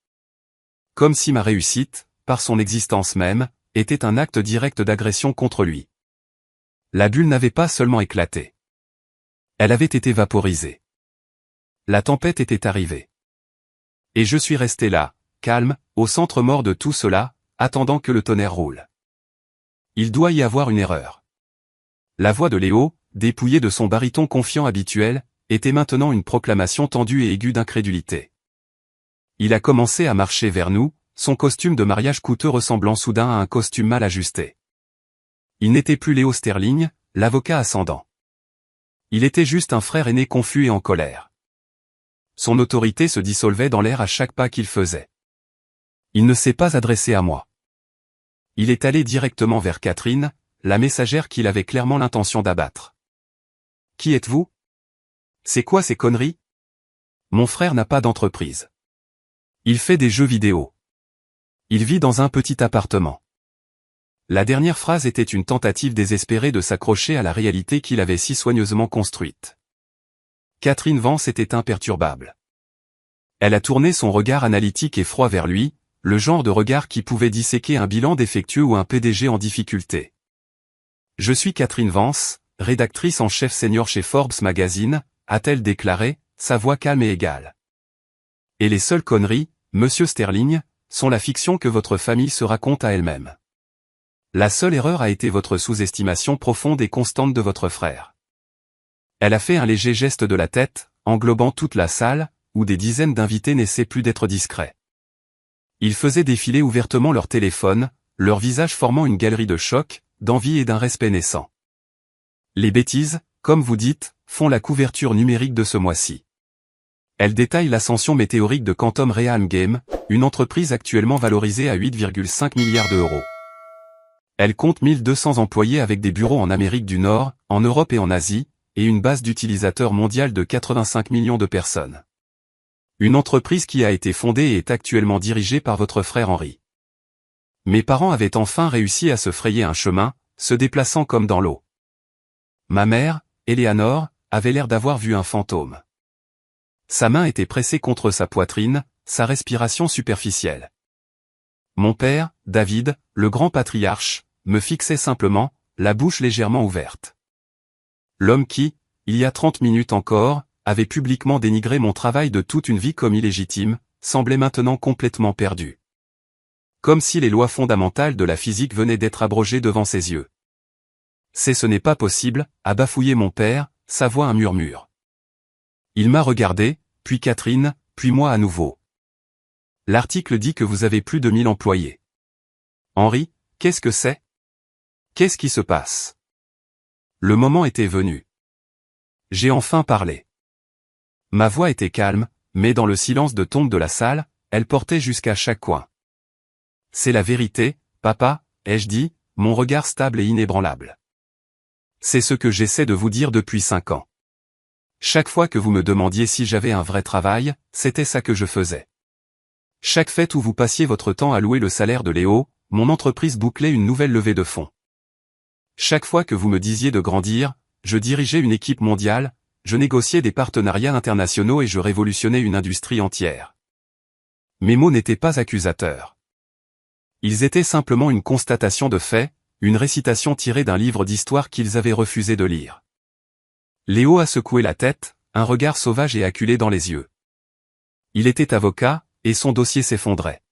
Comme si ma réussite, par son existence même, était un acte direct d'agression contre lui. La bulle n'avait pas seulement éclaté. Elle avait été vaporisée. La tempête était arrivée. Et je suis resté là, calme, au centre mort de tout cela, attendant que le tonnerre roule. Il doit y avoir une erreur. La voix de Léo, dépouillée de son baryton confiant habituel, était maintenant une proclamation tendue et aiguë d'incrédulité. Il a commencé à marcher vers nous, son costume de mariage coûteux ressemblant soudain à un costume mal ajusté. Il n'était plus Léo Sterling, l'avocat ascendant. Il était juste un frère aîné confus et en colère. Son autorité se dissolvait dans l'air à chaque pas qu'il faisait. Il ne s'est pas adressé à moi. Il est allé directement vers Catherine, la messagère qu'il avait clairement l'intention d'abattre. « Qui êtes-vous ? C'est quoi ces conneries ? Mon frère n'a pas d'entreprise. Il fait des jeux vidéo. Il vit dans un petit appartement. » La dernière phrase était une tentative désespérée de s'accrocher à la réalité qu'il avait si soigneusement construite. Catherine Vance était imperturbable. Elle a tourné son regard analytique et froid vers lui, le genre de regard qui pouvait disséquer un bilan défectueux ou un PDG en difficulté. « Je suis Catherine Vance, rédactrice en chef senior chez Forbes Magazine », a-t-elle déclaré, sa voix calme et égale. « Et les seules conneries, Monsieur Sterling, sont la fiction que votre famille se raconte à elle-même. La seule erreur a été votre sous-estimation profonde et constante de votre frère. » Elle a fait un léger geste de la tête, englobant toute la salle, où des dizaines d'invités n'essaient plus d'être discrets. Ils faisaient défiler ouvertement leur téléphone, leur visage formant une galerie de choc, d'envie et d'un respect naissant. Les bêtises, comme vous dites, font la couverture numérique de ce mois-ci. Elle détaille l'ascension météorique de Quantum Realm Game, une entreprise actuellement valorisée à 8,5 milliards d'euros. Elle compte 1200 employés avec des bureaux en Amérique du Nord, en Europe et en Asie, et une base d'utilisateurs mondiale de 85 millions de personnes. Une entreprise qui a été fondée et est actuellement dirigée par votre frère Henry. Mes parents avaient enfin réussi à se frayer un chemin, se déplaçant comme dans l'eau. Ma mère, Eleanor, avait l'air d'avoir vu un fantôme. Sa main était pressée contre sa poitrine, sa respiration superficielle. Mon père, David, le grand patriarche, me fixait simplement, la bouche légèrement ouverte. L'homme qui, il y a 30 minutes encore, avait publiquement dénigré mon travail de toute une vie comme illégitime, semblait maintenant complètement perdu. Comme si les lois fondamentales de la physique venaient d'être abrogées devant ses yeux. Ce n'est pas possible, a bafouillé mon père, sa voix un murmure. Il m'a regardé, puis Catherine, puis moi à nouveau. L'article dit que vous avez plus de 1000 employés. Henry, qu'est-ce que c'est? Qu'est-ce qui se passe? Le moment était venu. J'ai enfin parlé. Ma voix était calme, mais dans le silence de tombe de la salle, elle portait jusqu'à chaque coin. C'est la vérité, papa, ai-je dit, mon regard stable et inébranlable. C'est ce que j'essaie de vous dire depuis 5 ans. Chaque fois que vous me demandiez si j'avais un vrai travail, c'était ça que je faisais. Chaque fête où vous passiez votre temps à louer le salaire de Léo, mon entreprise bouclait une nouvelle levée de fonds. Chaque fois que vous me disiez de grandir, je dirigeais une équipe mondiale, je négociais des partenariats internationaux et je révolutionnais une industrie entière. Mes mots n'étaient pas accusateurs. Ils étaient simplement une constatation de fait, une récitation tirée d'un livre d'histoire qu'ils avaient refusé de lire. Léo a secoué la tête, un regard sauvage et acculé dans les yeux. Il était avocat, et son dossier s'effondrait.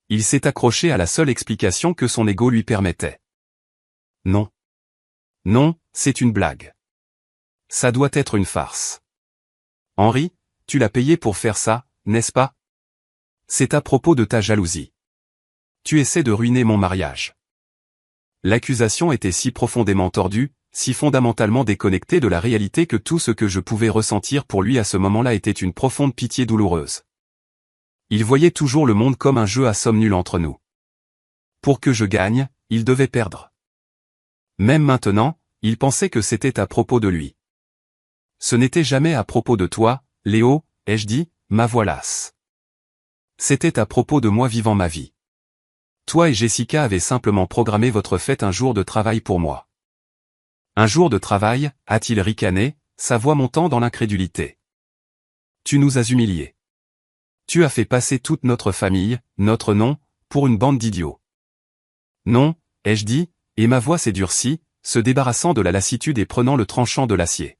Il s'est accroché à la seule explication que son ego lui permettait. Non. Non, c'est une blague. Ça doit être une farce. Henry, tu l'as payé pour faire ça, n'est-ce pas? C'est à propos de ta jalousie. Tu essaies de ruiner mon mariage. L'accusation était si profondément tordue, si fondamentalement déconnectée de la réalité que tout ce que je pouvais ressentir pour lui à ce moment-là était une profonde pitié douloureuse. Il voyait toujours le monde comme un jeu à somme nulle entre nous. Pour que je gagne, il devait perdre. Même maintenant, il pensait que c'était à propos de lui. Ce n'était jamais à propos de toi, Léo, ai-je dit, ma voix lasse. C'était à propos de moi vivant ma vie. Toi et Jessica avez simplement programmé votre fête un jour de travail pour moi. Un jour de travail, a-t-il ricané, sa voix montant dans l'incrédulité. Tu nous as humiliés. Tu as fait passer toute notre famille, notre nom, pour une bande d'idiots. Non, ai-je dit, et ma voix s'est durcie, se débarrassant de la lassitude et prenant le tranchant de l'acier.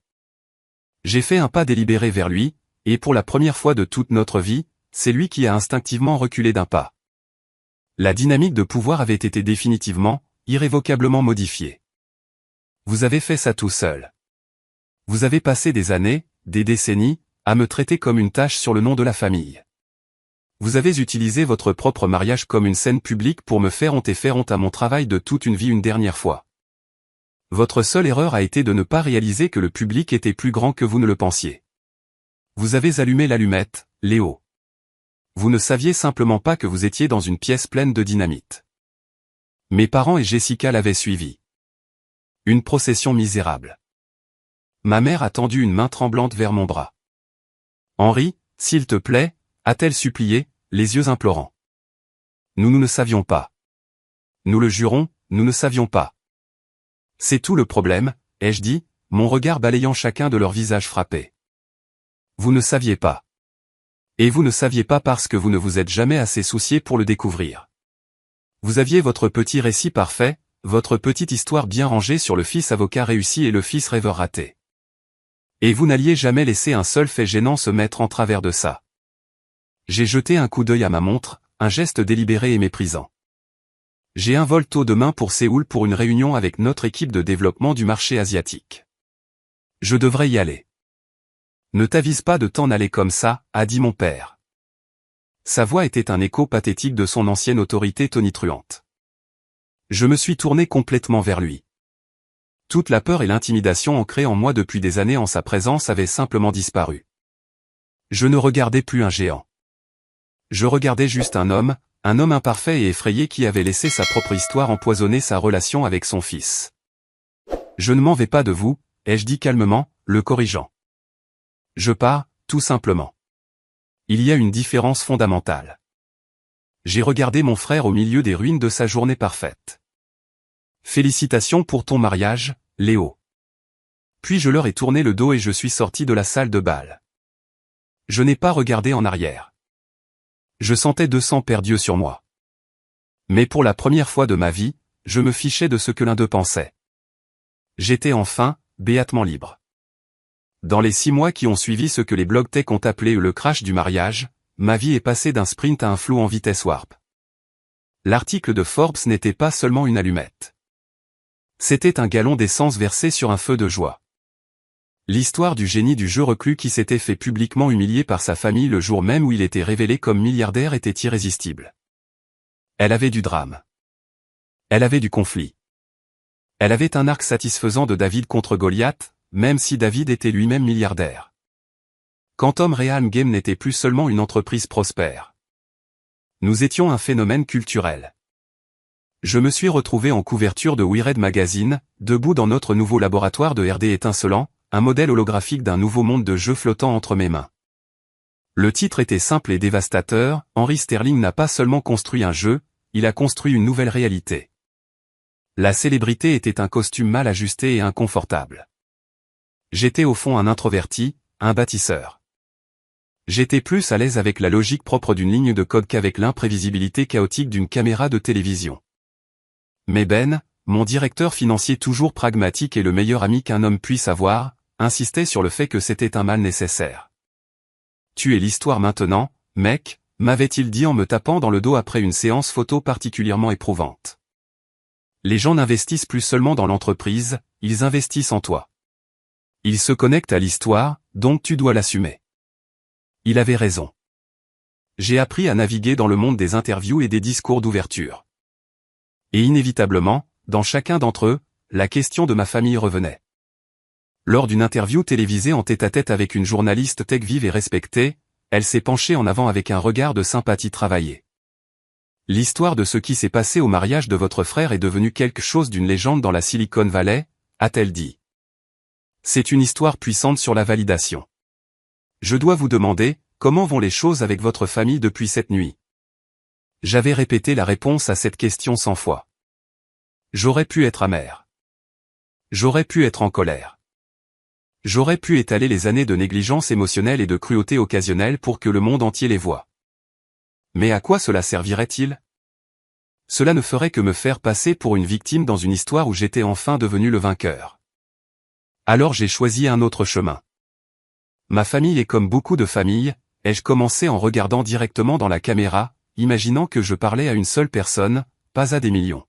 J'ai fait un pas délibéré vers lui, et pour la première fois de toute notre vie, c'est lui qui a instinctivement reculé d'un pas. La dynamique de pouvoir avait été définitivement, irrévocablement modifiée. Vous avez fait ça tout seul. Vous avez passé des années, des décennies, à me traiter comme une tache sur le nom de la famille. Vous avez utilisé votre propre mariage comme une scène publique pour me faire honte et faire honte à mon travail de toute une vie une dernière fois. Votre seule erreur a été de ne pas réaliser que le public était plus grand que vous ne le pensiez. Vous avez allumé l'allumette, Léo. Vous ne saviez simplement pas que vous étiez dans une pièce pleine de dynamite. Mes parents et Jessica l'avaient suivi. Une procession misérable. Ma mère a tendu une main tremblante vers mon bras. Henry, s'il te plaît, a-t-elle supplié, les yeux implorants. Nous ne savions pas. Nous le jurons, nous ne savions pas. C'est tout le problème, ai-je dit, mon regard balayant chacun de leurs visages frappés. Vous ne saviez pas. Et vous ne saviez pas parce que vous ne vous êtes jamais assez soucié pour le découvrir. Vous aviez votre petit récit parfait, votre petite histoire bien rangée sur le fils avocat réussi et le fils rêveur raté. Et vous n'alliez jamais laisser un seul fait gênant se mettre en travers de ça. J'ai jeté un coup d'œil à ma montre, un geste délibéré et méprisant. J'ai un vol tôt demain pour Séoul pour une réunion avec notre équipe de développement du marché asiatique. Je devrais y aller. Ne t'avise pas de t'en aller comme ça, a dit mon père. Sa voix était un écho pathétique de son ancienne autorité tonitruante. Je me suis tourné complètement vers lui. Toute la peur et l'intimidation ancrées en moi depuis des années en sa présence avaient simplement disparu. Je ne regardais plus un géant. Je regardais juste un homme imparfait et effrayé qui avait laissé sa propre histoire empoisonner sa relation avec son fils. Je ne m'en vais pas de vous, ai-je dit calmement, le corrigeant. Je pars, tout simplement. Il y a une différence fondamentale. J'ai regardé mon frère au milieu des ruines de sa journée parfaite. Félicitations pour ton mariage, Léo. Puis je leur ai tourné le dos et je suis sorti de la salle de bal. Je n'ai pas regardé en arrière. Je sentais 200 perdus sur moi. Mais pour la première fois de ma vie, je me fichais de ce que l'un d'eux pensait. J'étais enfin, béatement libre. Dans les 6 mois qui ont suivi ce que les blog tech ont appelé le crash du mariage, ma vie est passée d'un sprint à un flou en vitesse warp. L'article de Forbes n'était pas seulement une allumette. C'était un gallon d'essence versé sur un feu de joie. L'histoire du génie du jeu reclus qui s'était fait publiquement humilier par sa famille le jour même où il était révélé comme milliardaire était irrésistible. Elle avait du drame. Elle avait du conflit. Elle avait un arc satisfaisant de David contre Goliath, même si David était lui-même milliardaire. Quantum Realm Game n'était plus seulement une entreprise prospère. Nous étions un phénomène culturel. Je me suis retrouvé en couverture de We Read Magazine, debout dans notre nouveau laboratoire de R&D étincelant, un modèle holographique d'un nouveau monde de jeux flottant entre mes mains. Le titre était simple et dévastateur, Henry Sterling n'a pas seulement construit un jeu, il a construit une nouvelle réalité. La célébrité était un costume mal ajusté et inconfortable. J'étais au fond un introverti, un bâtisseur. J'étais plus à l'aise avec la logique propre d'une ligne de code qu'avec l'imprévisibilité chaotique d'une caméra de télévision. Mais Ben, mon directeur financier toujours pragmatique et le meilleur ami qu'un homme puisse avoir, insistait sur le fait que c'était un mal nécessaire. Tu es l'histoire maintenant, mec, m'avait-il dit en me tapant dans le dos après une séance photo particulièrement éprouvante. Les gens n'investissent plus seulement dans l'entreprise, ils investissent en toi. Ils se connectent à l'histoire, donc tu dois l'assumer. Il avait raison. J'ai appris à naviguer dans le monde des interviews et des discours d'ouverture. Et inévitablement, dans chacun d'entre eux, la question de ma famille revenait. Lors d'une interview télévisée en tête-à-tête avec une journaliste tech vive et respectée, elle s'est penchée en avant avec un regard de sympathie travaillée. L'histoire de ce qui s'est passé au mariage de votre frère est devenue quelque chose d'une légende dans la Silicon Valley, a-t-elle dit. C'est une histoire puissante sur la validation. Je dois vous demander, comment vont les choses avec votre famille depuis cette nuit? J'avais répété la réponse à cette question 100 fois. J'aurais pu être amer. J'aurais pu être en colère. J'aurais pu étaler les années de négligence émotionnelle et de cruauté occasionnelle pour que le monde entier les voie. Mais à quoi cela servirait-il? Cela ne ferait que me faire passer pour une victime dans une histoire où j'étais enfin devenu le vainqueur. Alors j'ai choisi un autre chemin. Ma famille est comme beaucoup de familles, ai-je commencé en regardant directement dans la caméra, imaginant que je parlais à une seule personne, pas à des millions.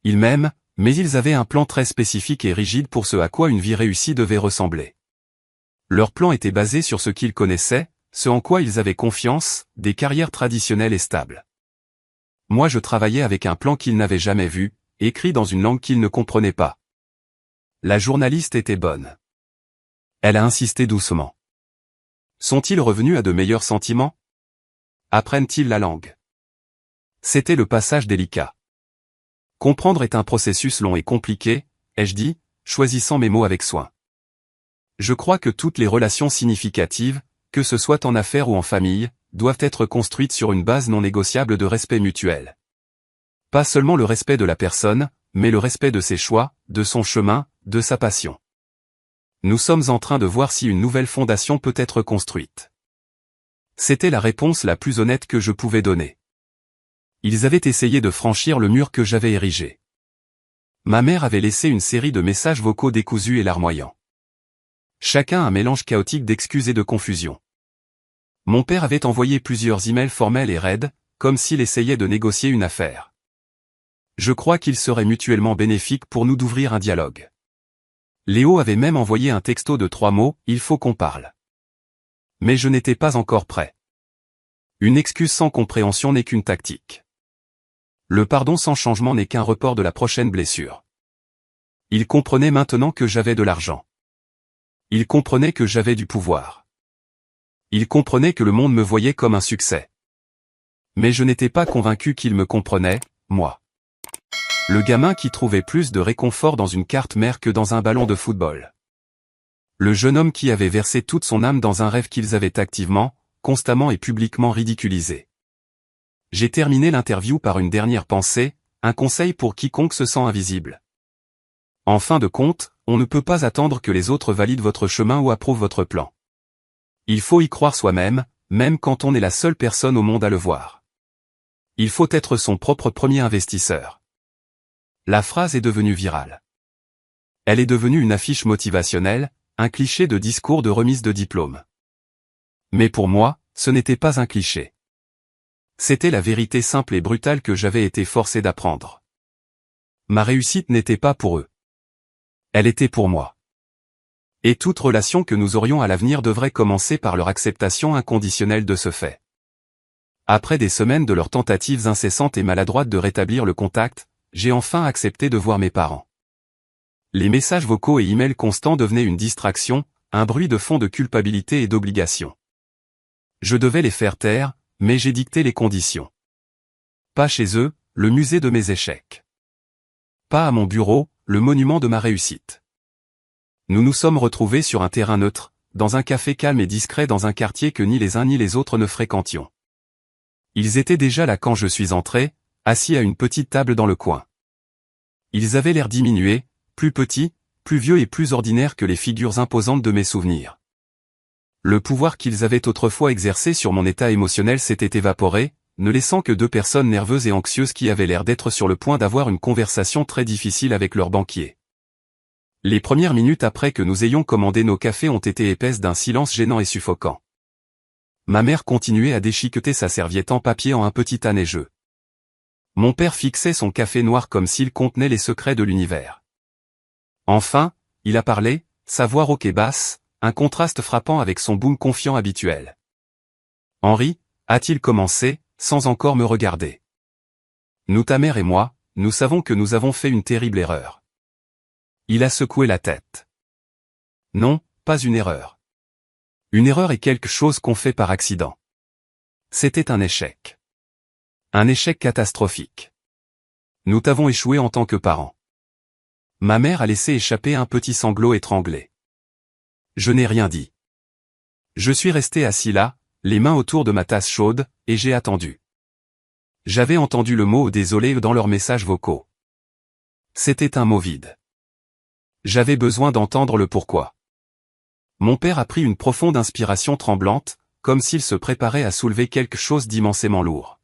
Ils m'aiment, mais ils avaient un plan très spécifique et rigide pour ce à quoi une vie réussie devait ressembler. Leur plan était basé sur ce qu'ils connaissaient, ce en quoi ils avaient confiance, des carrières traditionnelles et stables. Moi je travaillais avec un plan qu'ils n'avaient jamais vu, écrit dans une langue qu'ils ne comprenaient pas. La journaliste était bonne. Elle a insisté doucement. Sont-ils revenus à de meilleurs sentiments? Apprennent-ils la langue? C'était le passage délicat. Comprendre est un processus long et compliqué, ai-je dit, choisissant mes mots avec soin. Je crois que toutes les relations significatives, que ce soit en affaires ou en famille, doivent être construites sur une base non négociable de respect mutuel. Pas seulement le respect de la personne, mais le respect de ses choix, de son chemin, de sa passion. Nous sommes en train de voir si une nouvelle fondation peut être construite. C'était la réponse la plus honnête que je pouvais donner. Ils avaient essayé de franchir le mur que j'avais érigé. Ma mère avait laissé une série de messages vocaux décousus et larmoyants. Chacun un mélange chaotique d'excuses et de confusion. Mon père avait envoyé plusieurs emails formels et raides, comme s'il essayait de négocier une affaire. Je crois qu'il serait mutuellement bénéfique pour nous d'ouvrir un dialogue. Léo avait même envoyé un texto de 3 mots, il faut qu'on parle. Mais je n'étais pas encore prêt. Une excuse sans compréhension n'est qu'une tactique. Le pardon sans changement n'est qu'un report de la prochaine blessure. Il comprenait maintenant que j'avais de l'argent. Il comprenait que j'avais du pouvoir. Il comprenait que le monde me voyait comme un succès. Mais je n'étais pas convaincu qu'il me comprenait, moi. Le gamin qui trouvait plus de réconfort dans une carte mère que dans un ballon de football. Le jeune homme qui avait versé toute son âme dans un rêve qu'ils avaient activement, constamment et publiquement ridiculisé. J'ai terminé l'interview par une dernière pensée, un conseil pour quiconque se sent invisible. En fin de compte, on ne peut pas attendre que les autres valident votre chemin ou approuvent votre plan. Il faut y croire soi-même, même quand on est la seule personne au monde à le voir. Il faut être son propre premier investisseur. La phrase est devenue virale. Elle est devenue une affiche motivationnelle, un cliché de discours de remise de diplôme. Mais pour moi, ce n'était pas un cliché. C'était la vérité simple et brutale que j'avais été forcé d'apprendre. Ma réussite n'était pas pour eux. Elle était pour moi. Et toute relation que nous aurions à l'avenir devrait commencer par leur acceptation inconditionnelle de ce fait. Après des semaines de leurs tentatives incessantes et maladroites de rétablir le contact, j'ai enfin accepté de voir mes parents. Les messages vocaux et emails constants devenaient une distraction, un bruit de fond de culpabilité et d'obligation. Je devais les faire taire, mais j'ai dicté les conditions. Pas chez eux, le musée de mes échecs. Pas à mon bureau, le monument de ma réussite. Nous nous sommes retrouvés sur un terrain neutre, dans un café calme et discret dans un quartier que ni les uns ni les autres ne fréquentions. Ils étaient déjà là quand je suis entré, assis à une petite table dans le coin. Ils avaient l'air diminués, plus petits, plus vieux et plus ordinaires que les figures imposantes de mes souvenirs. Le pouvoir qu'ils avaient autrefois exercé sur mon état émotionnel s'était évaporé, ne laissant que deux personnes nerveuses et anxieuses qui avaient l'air d'être sur le point d'avoir une conversation très difficile avec leur banquier. Les premières minutes après que nous ayons commandé nos cafés ont été épaisses d'un silence gênant et suffocant. Ma mère continuait à déchiqueter sa serviette en papier en un petit tas neigeux. Mon père fixait son café noir comme s'il contenait les secrets de l'univers. Enfin, il a parlé, sa voix rauque et basse, un contraste frappant avec son boom confiant habituel. « Henri » a-t-il commencé, sans encore me regarder. « Nous, ta mère et moi, nous savons que nous avons fait une terrible erreur. » Il a secoué la tête. « Non, pas une erreur. Une erreur est quelque chose qu'on fait par accident. C'était un échec. Un échec catastrophique. Nous t'avons échoué en tant que parents. » Ma mère a laissé échapper un petit sanglot étranglé. Je n'ai rien dit. Je suis resté assis là, les mains autour de ma tasse chaude, et j'ai attendu. J'avais entendu le mot « désolé » dans leurs messages vocaux. C'était un mot vide. J'avais besoin d'entendre le pourquoi. Mon père a pris une profonde inspiration tremblante, comme s'il se préparait à soulever quelque chose d'immensément lourd.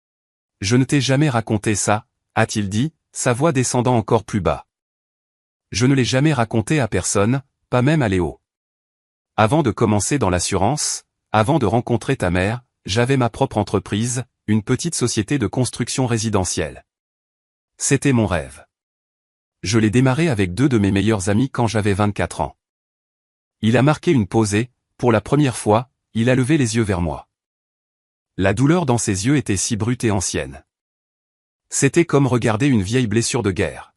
« Je ne t'ai jamais raconté ça » a-t-il dit, sa voix descendant encore plus bas. Je ne l'ai jamais raconté à personne, pas même à Léo. Avant de commencer dans l'assurance, avant de rencontrer ta mère, j'avais ma propre entreprise, une petite société de construction résidentielle. C'était mon rêve. Je l'ai démarré avec deux de mes meilleurs amis quand j'avais 24 ans. Il a marqué une pause et, pour la première fois, il a levé les yeux vers moi. La douleur dans ses yeux était si brute et ancienne. C'était comme regarder une vieille blessure de guerre.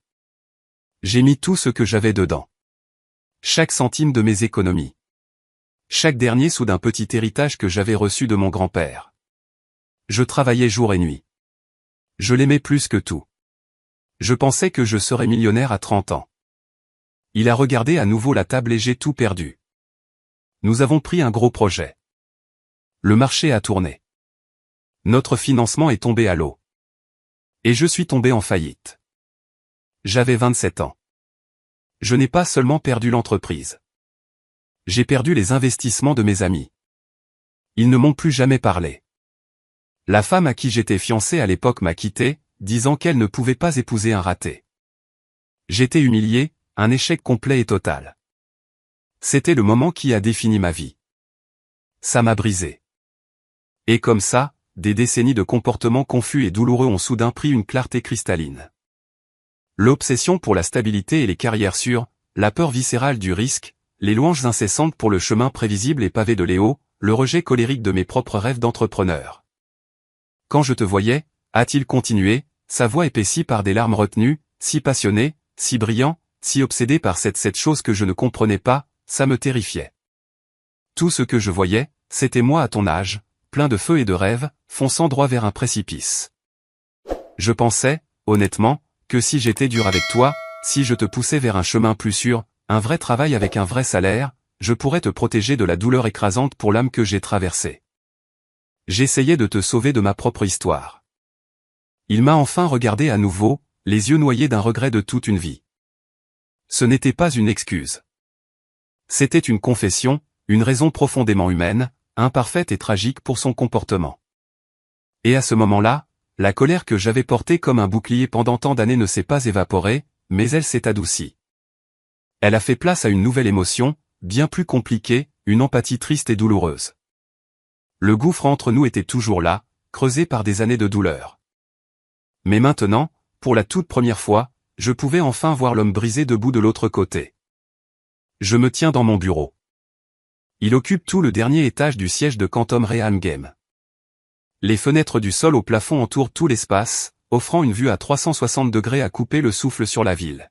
J'ai mis tout ce que j'avais dedans. Chaque centime de mes économies. Chaque dernier sou d'un petit héritage que j'avais reçu de mon grand-père. Je travaillais jour et nuit. Je l'aimais plus que tout. Je pensais que je serais millionnaire à 30 ans. Il a regardé à nouveau la table et j'ai tout perdu. Nous avons pris un gros projet. Le marché a tourné. Notre financement est tombé à l'eau. Et je suis tombé en faillite. J'avais 27 ans. Je n'ai pas seulement perdu l'entreprise. J'ai perdu les investissements de mes amis. Ils ne m'ont plus jamais parlé. La femme à qui j'étais fiancé à l'époque m'a quitté, disant qu'elle ne pouvait pas épouser un raté. J'étais humilié, un échec complet et total. C'était le moment qui a défini ma vie. Ça m'a brisé. Et comme ça, des décennies de comportements confus et douloureux ont soudain pris une clarté cristalline. L'obsession pour la stabilité et les carrières sûres, la peur viscérale du risque, les louanges incessantes pour le chemin prévisible et pavé de Léo, le rejet colérique de mes propres rêves d'entrepreneur. Quand je te voyais, a-t-il continué, sa voix épaissie par des larmes retenues, si passionné, si brillant, si obsédé par cette chose que je ne comprenais pas, ça me terrifiait. Tout ce que je voyais, c'était moi à ton âge, plein de feu et de rêves, fonçant droit vers un précipice. Je pensais, honnêtement, que si j'étais dur avec toi, si je te poussais vers un chemin plus sûr, un vrai travail avec un vrai salaire, je pourrais te protéger de la douleur écrasante pour l'âme que j'ai traversée. J'essayais de te sauver de ma propre histoire. Il m'a enfin regardé à nouveau, les yeux noyés d'un regret de toute une vie. Ce n'était pas une excuse. C'était une confession, une raison profondément humaine, imparfaite et tragique pour son comportement. Et à ce moment-là, la colère que j'avais portée comme un bouclier pendant tant d'années ne s'est pas évaporée, mais elle s'est adoucie. Elle a fait place à une nouvelle émotion, bien plus compliquée, une empathie triste et douloureuse. Le gouffre entre nous était toujours là, creusé par des années de douleur. Mais maintenant, pour la toute première fois, je pouvais enfin voir l'homme brisé debout de l'autre côté. Je me tiens dans mon bureau. Il occupe tout le dernier étage du siège de Quantum Realm Game. Les fenêtres du sol au plafond entourent tout l'espace, offrant une vue à 360 degrés à couper le souffle sur la ville.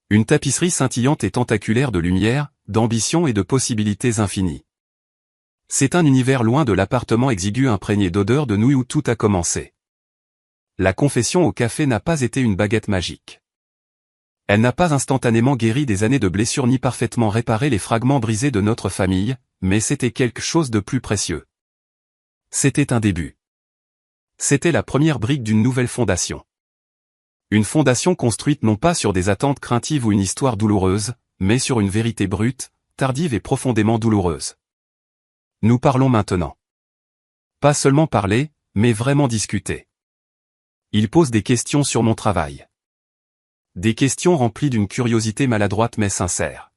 Une tapisserie scintillante et tentaculaire de lumière, d'ambition et de possibilités infinies. C'est un univers loin de l'appartement exigu imprégné d'odeurs de nouilles où tout a commencé. La confession au café n'a pas été une baguette magique. Elle n'a pas instantanément guéri des années de blessures ni parfaitement réparé les fragments brisés de notre famille, mais c'était quelque chose de plus précieux. C'était un début. C'était la première brique d'une nouvelle fondation. Une fondation construite non pas sur des attentes craintives ou une histoire douloureuse, mais sur une vérité brute, tardive et profondément douloureuse. Nous parlons maintenant. Pas seulement parler, mais vraiment discuter. Il pose des questions sur mon travail. Des questions remplies d'une curiosité maladroite mais sincère.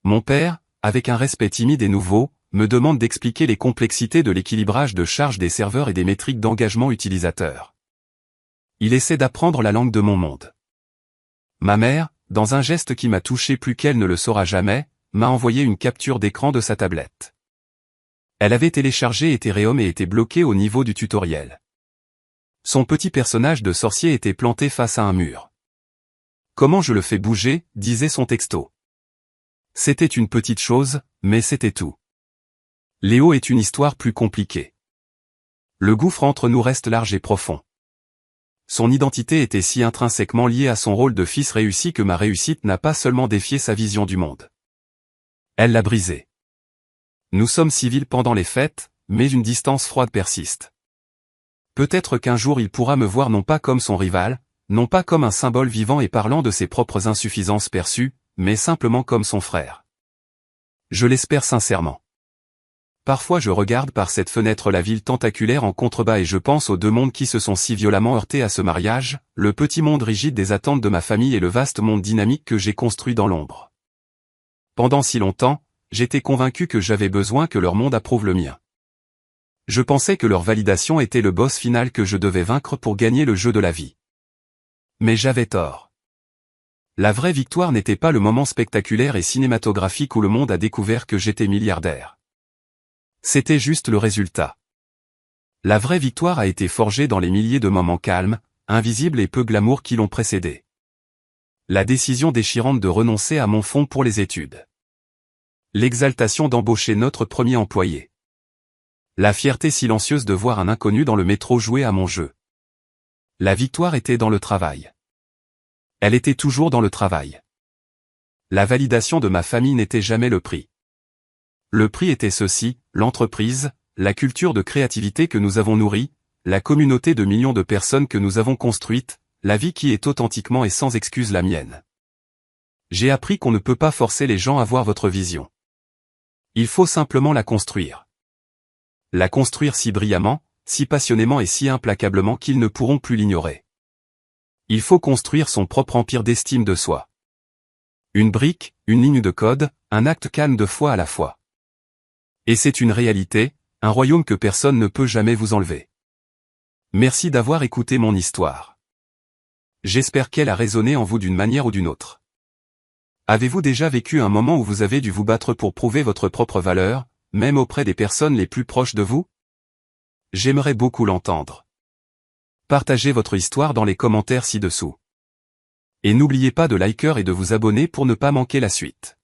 Mon père, avec un respect timide et nouveau, me demande d'expliquer les complexités de l'équilibrage de charge des serveurs et des métriques d'engagement utilisateur. Il essaie d'apprendre la langue de mon monde. Ma mère, dans un geste qui m'a touché plus qu'elle ne le saura jamais, m'a envoyé une capture d'écran de sa tablette. Elle avait téléchargé Ethereum et était bloquée au niveau du tutoriel. Son petit personnage de sorcier était planté face à un mur. Comment je le fais bouger, disait son texto. C'était une petite chose, mais c'était tout. Léo est une histoire plus compliquée. Le gouffre entre nous reste large et profond. Son identité était si intrinsèquement liée à son rôle de fils réussi que ma réussite n'a pas seulement défié sa vision du monde. Elle l'a brisé. Nous sommes civils pendant les fêtes, mais une distance froide persiste. Peut-être qu'un jour il pourra me voir non pas comme son rival, non pas comme un symbole vivant et parlant de ses propres insuffisances perçues, mais simplement comme son frère. Je l'espère sincèrement. Parfois je regarde par cette fenêtre la ville tentaculaire en contrebas et je pense aux deux mondes qui se sont si violemment heurtés à ce mariage, le petit monde rigide des attentes de ma famille et le vaste monde dynamique que j'ai construit dans l'ombre. Pendant si longtemps, j'étais convaincu que j'avais besoin que leur monde approuve le mien. Je pensais que leur validation était le boss final que je devais vaincre pour gagner le jeu de la vie. Mais j'avais tort. La vraie victoire n'était pas le moment spectaculaire et cinématographique où le monde a découvert que j'étais milliardaire. C'était juste le résultat. La vraie victoire a été forgée dans les milliers de moments calmes, invisibles et peu glamour qui l'ont précédé. La décision déchirante de renoncer à mon fonds pour les études. L'exaltation d'embaucher notre premier employé. La fierté silencieuse de voir un inconnu dans le métro jouer à mon jeu. La victoire était dans le travail. Elle était toujours dans le travail. La validation de ma famille n'était jamais le prix. Le prix était ceci, l'entreprise, la culture de créativité que nous avons nourrie, la communauté de millions de personnes que nous avons construite, la vie qui est authentiquement et sans excuse la mienne. J'ai appris qu'on ne peut pas forcer les gens à voir votre vision. Il faut simplement la construire. La construire si brillamment, si passionnément et si implacablement qu'ils ne pourront plus l'ignorer. Il faut construire son propre empire d'estime de soi. Une brique, une ligne de code, un acte calme de foi à la fois. Et c'est une réalité, un royaume que personne ne peut jamais vous enlever. Merci d'avoir écouté mon histoire. J'espère qu'elle a résonné en vous d'une manière ou d'une autre. Avez-vous déjà vécu un moment où vous avez dû vous battre pour prouver votre propre valeur, même auprès des personnes les plus proches de vous? J'aimerais beaucoup l'entendre. Partagez votre histoire dans les commentaires ci-dessous. Et n'oubliez pas de liker et de vous abonner pour ne pas manquer la suite.